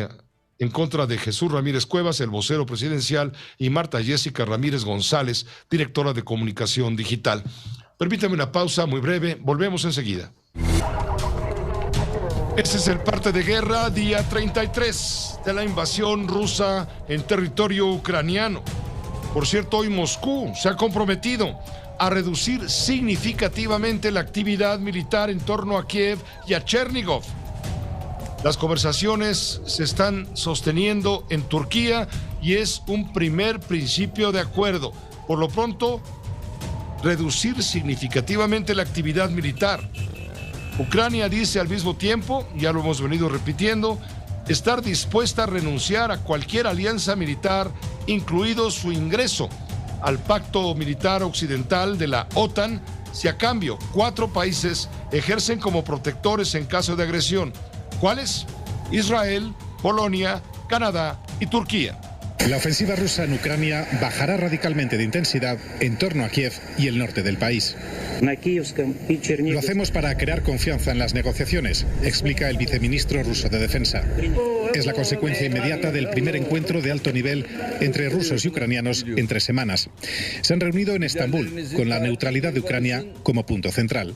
en contra de Jesús Ramírez Cuevas, el vocero presidencial, y Marta Jessica Ramírez González, directora de Comunicación Digital. Permítame una pausa muy breve, volvemos enseguida. Este es el parte de guerra, día 33 de la invasión rusa en territorio ucraniano. Por cierto, hoy Moscú se ha comprometido a reducir significativamente la actividad militar en torno a Kiev y a Chernigov. Las conversaciones se están sosteniendo en Turquía y es un primer principio de acuerdo. Por lo pronto, reducir significativamente la actividad militar. Ucrania dice al mismo tiempo, ya lo hemos venido repitiendo, estar dispuesta a renunciar a cualquier alianza militar, incluido su ingreso al pacto militar occidental de la OTAN, si a cambio 4 países ejercen como protectores en caso de agresión. ¿Cuáles? Israel, Polonia, Canadá y Turquía. La ofensiva rusa en Ucrania bajará radicalmente de intensidad en torno a Kiev y el norte del país. Lo hacemos para crear confianza en las negociaciones, explica el viceministro ruso de Defensa. Es la consecuencia inmediata del primer encuentro de alto nivel entre rusos y ucranianos en 3 semanas. Se han reunido en Estambul, con la neutralidad de Ucrania como punto central.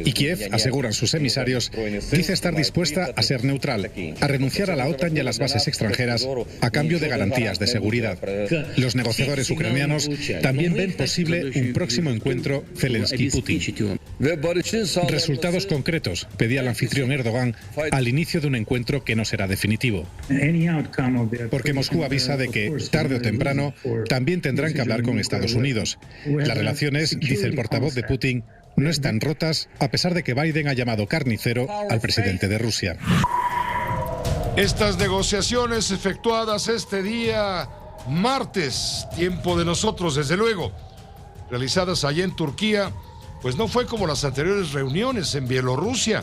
Y Kiev, aseguran sus emisarios, dice estar dispuesta a ser neutral, a renunciar a la OTAN y a las bases extranjeras a cambio de garantías de seguridad. Los negociadores ucranianos también ven posible un próximo encuentro Zelensky-Putin. Resultados concretos, pedía el anfitrión Erdogan al inicio de un encuentro que no será definitivo. Porque Moscú avisa de que, tarde o temprano, también tendrán que hablar con Estados Unidos. Las relaciones, dice el portavoz de Putin, no están rotas, a pesar de que Biden ha llamado carnicero al presidente de Rusia. Estas negociaciones efectuadas este día martes, tiempo de nosotros, desde luego, realizadas allá en Turquía, pues no fue como las anteriores reuniones en Bielorrusia.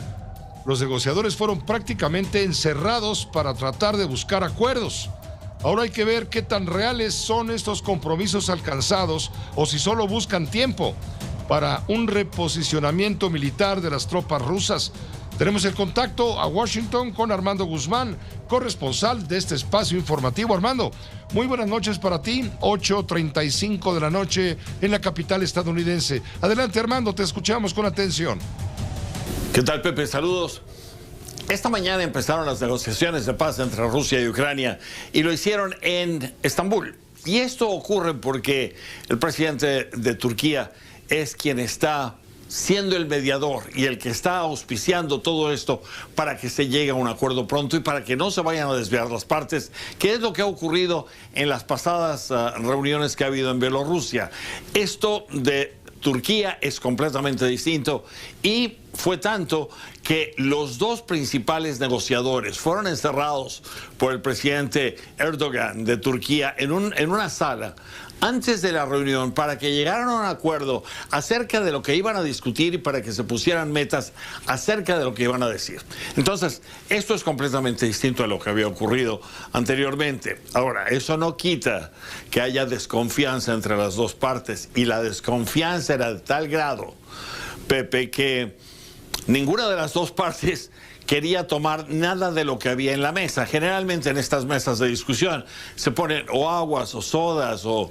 Los negociadores fueron prácticamente encerrados para tratar de buscar acuerdos. Ahora hay que ver qué tan reales son estos compromisos alcanzados o si solo buscan tiempo para un reposicionamiento militar de las tropas rusas. Tenemos el contacto a Washington con Armando Guzmán, corresponsal de este espacio informativo. Armando, muy buenas noches para ti, 8:35 de la noche en la capital estadounidense. Adelante, Armando, te escuchamos con atención. ¿Qué tal, Pepe? Saludos. Esta mañana empezaron las negociaciones de paz entre Rusia y Ucrania y lo hicieron en Estambul. Y esto ocurre porque el presidente de Turquía es quien está siendo el mediador y el que está auspiciando todo esto para que se llegue a un acuerdo pronto y para que no se vayan a desviar las partes, que es lo que ha ocurrido en las pasadas reuniones que ha habido en Bielorrusia. Esto de Turquía es completamente distinto y fue tanto que los dos principales negociadores fueron encerrados por el presidente Erdogan de Turquía en una sala antes de la reunión para que llegaran a un acuerdo acerca de lo que iban a discutir y para que se pusieran metas acerca de lo que iban a decir. Entonces, esto es completamente distinto a lo que había ocurrido anteriormente. Ahora, eso no quita que haya desconfianza entre las dos partes, y la desconfianza era de tal grado, Pepe, que ninguna de las dos partes quería tomar nada de lo que había en la mesa. Generalmente en estas mesas de discusión se ponen o aguas o sodas o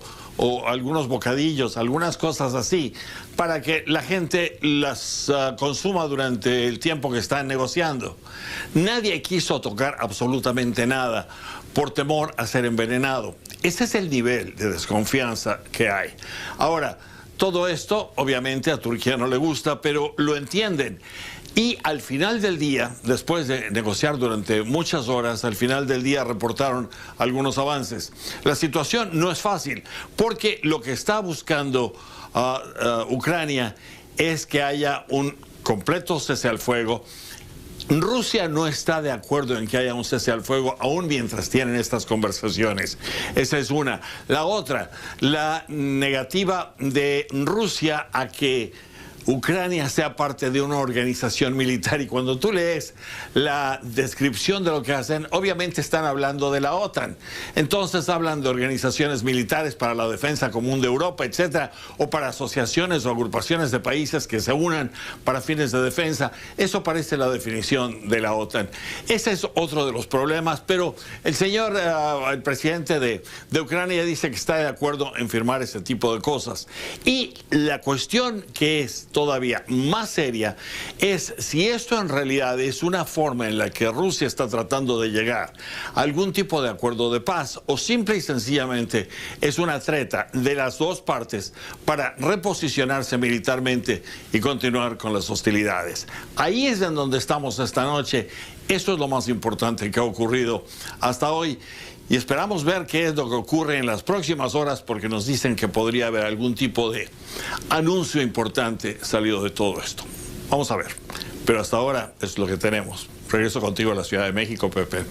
algunos bocadillos, algunas cosas así, para que la gente las consuma durante el tiempo que están negociando. Nadie quiso tocar absolutamente nada por temor a ser envenenado. Ese es el nivel de desconfianza que hay. Ahora, todo esto obviamente a Turquía no le gusta, pero lo entienden. Y al final del día, después de negociar durante muchas horas, al final del día reportaron algunos avances. La situación no es fácil, porque lo que está buscando Ucrania es que haya un completo cese al fuego. Rusia no está de acuerdo en que haya un cese al fuego, aún mientras tienen estas conversaciones. Esa es una. La otra, la negativa de Rusia a que Ucrania sea parte de una organización militar, y cuando tú lees la descripción de lo que hacen, obviamente están hablando de la OTAN. Entonces hablan de organizaciones militares para la defensa común de Europa, etcétera, o para asociaciones o agrupaciones de países que se unan para fines de defensa. Eso parece la definición de la OTAN. Ese es otro de los problemas, pero el señor, el presidente de Ucrania dice que está de acuerdo en firmar ese tipo de cosas. Y la cuestión que es todavía más seria es si esto en realidad es una forma en la que Rusia está tratando de llegar a algún tipo de acuerdo de paz, o simple y sencillamente es una treta de las dos partes para reposicionarse militarmente y continuar con las hostilidades. Ahí es en donde estamos esta noche. Eso es lo más importante que ha ocurrido hasta hoy. Y esperamos ver qué es lo que ocurre en las próximas horas, porque nos dicen que podría haber algún tipo de anuncio importante salido de todo esto. Vamos a ver. Pero hasta ahora es lo que tenemos. Regreso contigo a la Ciudad de México, Pepe.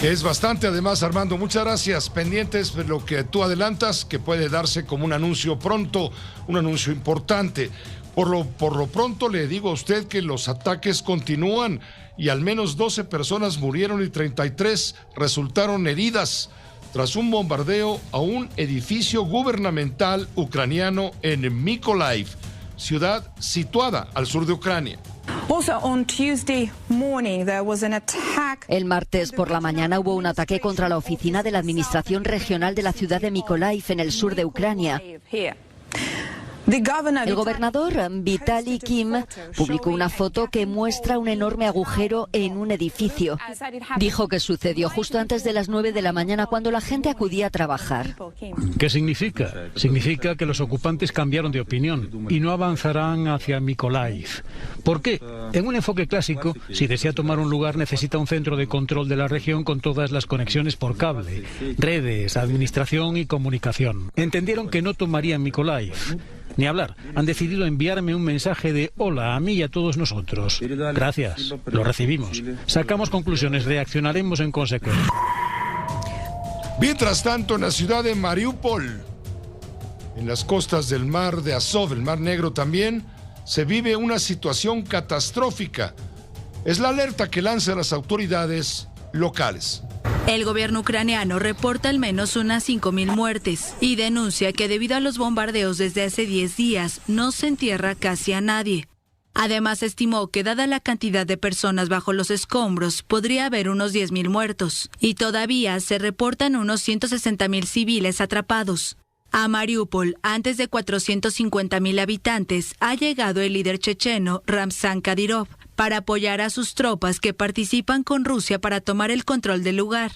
Es bastante, además, Armando. Muchas gracias. Pendientes de lo que tú adelantas, que puede darse como un anuncio pronto, un anuncio importante. Por lo pronto le digo a usted que los ataques continúan y al menos 12 personas murieron y 33 resultaron heridas tras un bombardeo a un edificio gubernamental ucraniano en Mykolaiv, ciudad situada al sur de Ucrania. El martes por la mañana hubo un ataque contra la oficina de la Administración Regional de la ciudad de Mykolaiv, en el sur de Ucrania. El gobernador Vitaly Kim publicó una foto que muestra un enorme agujero en un edificio. Dijo que sucedió justo antes de las 9 de la mañana, cuando la gente acudía a trabajar. ¿Qué significa? Significa que los ocupantes cambiaron de opinión y no avanzarán hacia Mykolaiv. ¿Por qué? En un enfoque clásico, si desea tomar un lugar, necesita un centro de control de la región con todas las conexiones por cable, redes, administración y comunicación. Entendieron que no tomarían Mykolaiv. Ni hablar. Han decidido enviarme un mensaje de hola a mí y a todos nosotros. Gracias. Lo recibimos. Sacamos conclusiones. Reaccionaremos en consecuencia. Mientras tanto, en la ciudad de Mariupol, en las costas del mar de Azov, el Mar Negro también, se vive una situación catastrófica. Es la alerta que lanzan las autoridades locales. El gobierno ucraniano reporta al menos unas 5.000 muertes y denuncia que debido a los bombardeos desde hace 10 días no se entierra casi a nadie. Además, estimó que dada la cantidad de personas bajo los escombros, podría haber unos 10.000 muertos y todavía se reportan unos 160.000 civiles atrapados. A Mariupol, antes de 450.000 habitantes, ha llegado el líder checheno Ramzan Kadyrov para apoyar a sus tropas que participan con Rusia para tomar el control del lugar.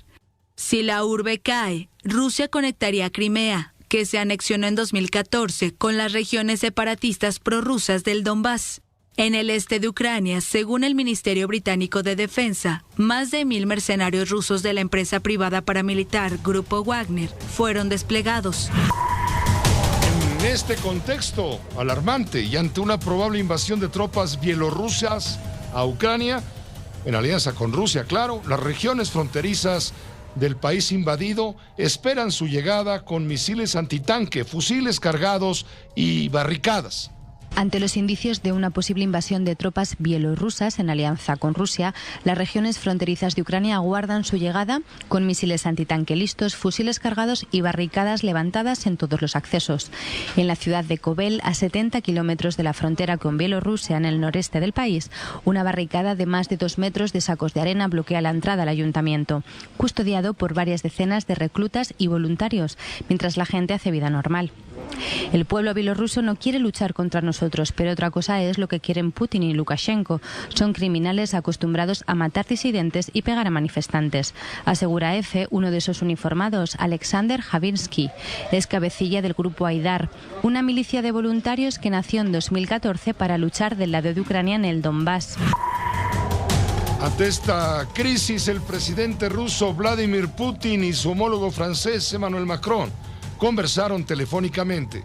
Si la urbe cae, Rusia conectaría Crimea, que se anexionó en 2014, con las regiones separatistas prorrusas del Donbass. En el este de Ucrania, según el Ministerio Británico de Defensa, más de 1.000 mercenarios rusos de la empresa privada paramilitar Grupo Wagner fueron desplegados. En este contexto alarmante y ante una probable invasión de tropas bielorrusas a Ucrania, en alianza con Rusia, claro, las regiones fronterizas del país invadido esperan su llegada con misiles antitanque, fusiles cargados y barricadas. Ante los indicios de una posible invasión de tropas bielorrusas en alianza con Rusia, las regiones fronterizas de Ucrania aguardan su llegada con misiles antitanque listos, fusiles cargados y barricadas levantadas en todos los accesos. En la ciudad de Kovel, a 70 kilómetros de la frontera con Bielorrusia, en el noreste del país, una barricada de más de 2 metros de sacos de arena bloquea la entrada al ayuntamiento, custodiado por varias decenas de reclutas y voluntarios, mientras la gente hace vida normal. El pueblo bielorruso no quiere luchar contra nosotros, pero otra cosa es lo que quieren Putin y Lukashenko. Son criminales acostumbrados a matar disidentes y pegar a manifestantes, asegura EFE uno de esos uniformados, Alexander Javinsky. Es cabecilla del grupo Aidar, una milicia de voluntarios que nació en 2014 para luchar del lado de Ucrania en el Donbass. Ante esta crisis, el presidente ruso Vladimir Putin y su homólogo francés Emmanuel Macron conversaron telefónicamente.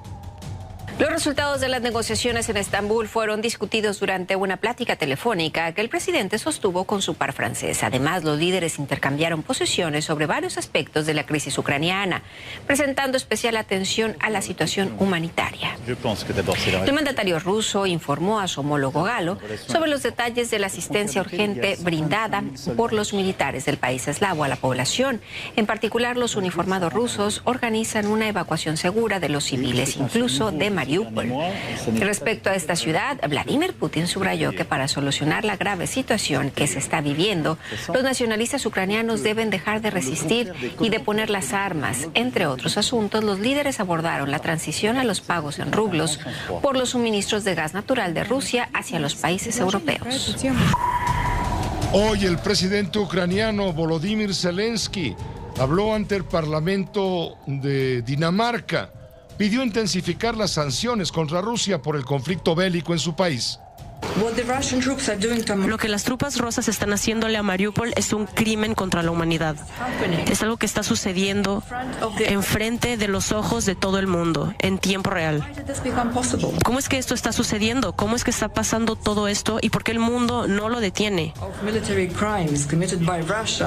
Los resultados de las negociaciones en Estambul fueron discutidos durante una plática telefónica que el presidente sostuvo con su par francés. Además, los líderes intercambiaron posiciones sobre varios aspectos de la crisis ucraniana, presentando especial atención a la situación humanitaria. El mandatario ruso informó a su homólogo galo sobre los detalles de la asistencia urgente brindada por los militares del país eslavo a la población. En particular, los uniformados rusos organizan una evacuación segura de los civiles, incluso de Mariupol. Respecto a esta ciudad, Vladimir Putin subrayó que para solucionar la grave situación que se está viviendo, los nacionalistas ucranianos deben dejar de resistir y de poner las armas. Entre otros asuntos, los líderes abordaron la transición a los pagos en rublos por los suministros de gas natural de Rusia hacia los países europeos. Hoy el presidente ucraniano Volodymyr Zelensky habló ante el Parlamento de Dinamarca. Pidió intensificar las sanciones contra Rusia por el conflicto bélico en su país. Lo que las tropas rusas están haciéndole a Mariupol es un crimen contra la humanidad. Es algo que está sucediendo enfrente de los ojos de todo el mundo, en tiempo real. ¿Cómo es que esto está sucediendo? ¿Cómo es que está pasando todo esto? ¿Y por qué el mundo no lo detiene?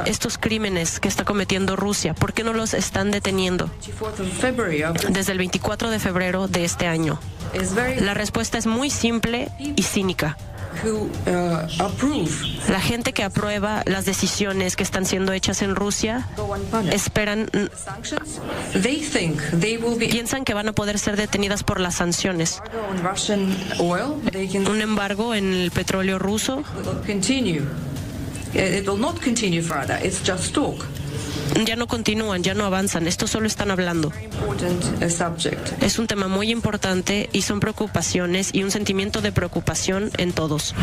Estos crímenes que está cometiendo Rusia, ¿por qué no los están deteniendo? Desde el 24 de febrero de este año. La respuesta es muy simple y cínica. La gente que aprueba las decisiones que están siendo hechas en Rusia piensan que van a poder ser detenidas por las sanciones. Un embargo en el petróleo ruso ya no continúan, ya no avanzan, esto solo están hablando. Es un tema muy importante y son preocupaciones y un sentimiento de preocupación en todos.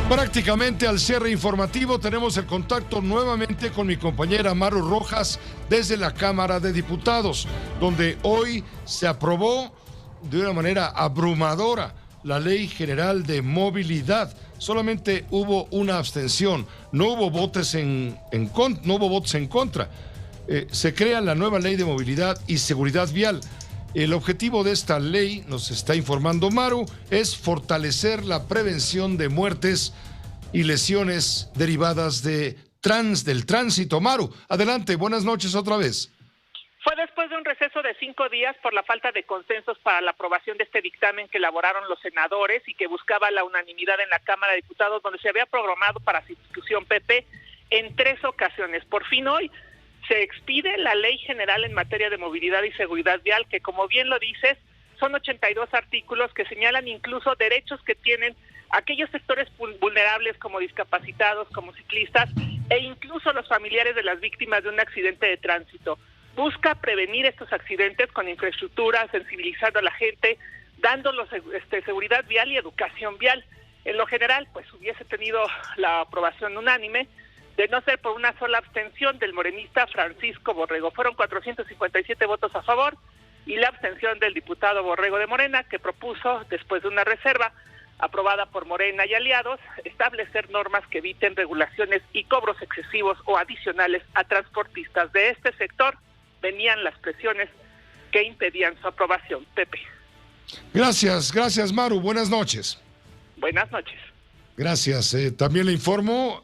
Prácticamente al cierre informativo tenemos el contacto nuevamente con mi compañera Maru Rojas desde la Cámara de Diputados, donde hoy se aprobó de una manera abrumadora la Ley General de Movilidad. Solamente hubo una abstención, no hubo votos en contra. Se crea la nueva Ley de Movilidad y Seguridad Vial. El objetivo de esta ley, nos está informando Maru, es fortalecer la prevención de muertes y lesiones derivadas del tránsito. Maru, adelante, buenas noches otra vez. Fue después de un receso de 5 días por la falta de consensos para la aprobación de este dictamen que elaboraron los senadores y que buscaba la unanimidad en la Cámara de Diputados, donde se había programado para su discusión, Pepe, en 3 ocasiones. Por fin hoy se expide la Ley General en materia de movilidad y seguridad vial, que como bien lo dices, son 82 artículos que señalan incluso derechos que tienen aquellos sectores vulnerables como discapacitados, como ciclistas e incluso los familiares de las víctimas de un accidente de tránsito. Busca prevenir estos accidentes con infraestructura, sensibilizando a la gente, dándolos seguridad vial y educación vial. En lo general, pues hubiese tenido la aprobación unánime, de no ser por una sola abstención del morenista Francisco Borrego. Fueron 457 votos a favor y la abstención del diputado Borrego de Morena, que propuso, después de una reserva aprobada por Morena y aliados, establecer normas que eviten regulaciones y cobros excesivos o adicionales a transportistas. De este sector venían las presiones que impedían su aprobación. Pepe. Gracias Maru, buenas noches. Buenas noches. Gracias. También le informo,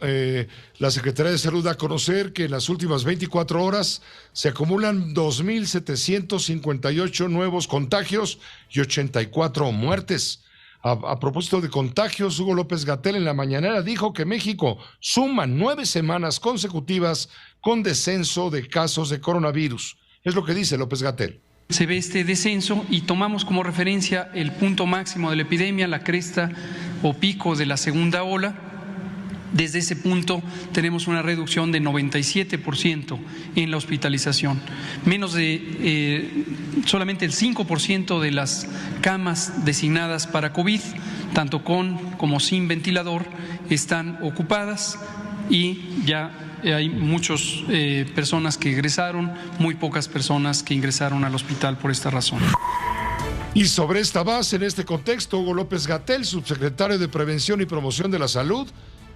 la Secretaría de Salud da a conocer que en las últimas 24 horas se acumulan 2,758 nuevos contagios y 84 muertes. A propósito de contagios, Hugo López-Gatell en la mañanera dijo que México suma 9 semanas consecutivas con descenso de casos de coronavirus. Es lo que dice López-Gatell. Se ve este descenso y tomamos como referencia el punto máximo de la epidemia, la cresta o pico de la segunda ola. Desde ese punto tenemos una reducción de 97% en la hospitalización. Solamente el 5% de las camas designadas para COVID, tanto con como sin ventilador, están ocupadas y ya hay muchas personas que egresaron, muy pocas personas que ingresaron al hospital por esta razón. Y sobre esta base, en este contexto, Hugo López-Gatell, subsecretario de Prevención y Promoción de la Salud,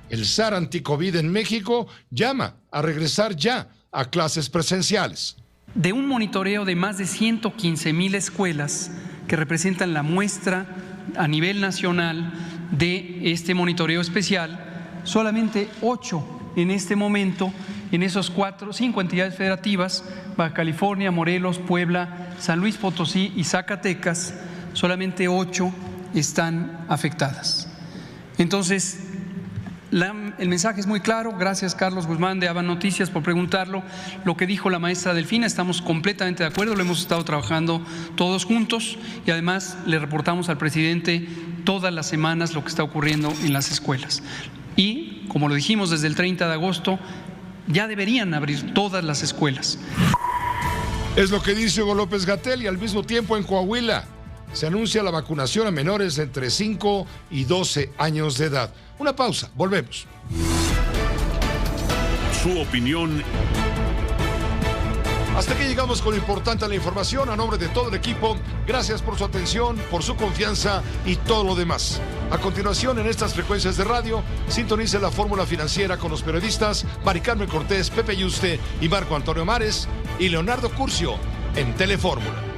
el SAR anticovid en México, llama a regresar ya a clases presenciales. De un monitoreo de más de 115,000 escuelas que representan la muestra a nivel nacional de este monitoreo especial, solamente 8 en este momento, en esos 5 entidades federativas, Baja California, Morelos, Puebla, San Luis Potosí y Zacatecas, solamente 8 están afectadas. Entonces, el mensaje es muy claro. Gracias, Carlos Guzmán de ABA Noticias, por preguntarlo. Lo que dijo la maestra Delfina, estamos completamente de acuerdo, lo hemos estado trabajando todos juntos y además le reportamos al presidente todas las semanas lo que está ocurriendo en las escuelas. Y, como lo dijimos desde el 30 de agosto, ya deberían abrir todas las escuelas. Es lo que dice Hugo López-Gatell, y al mismo tiempo en Coahuila se anuncia la vacunación a menores de entre 5 y 12 años de edad. Una pausa, volvemos. Su opinión. Hasta aquí llegamos con lo importante de la información. A nombre de todo el equipo, gracias por su atención, por su confianza y todo lo demás. A continuación, en estas frecuencias de radio, sintonice la Fórmula Financiera con los periodistas Mari Carmen Cortés, Pepe Yuste y Marco Antonio Mares y Leonardo Curcio en Telefórmula.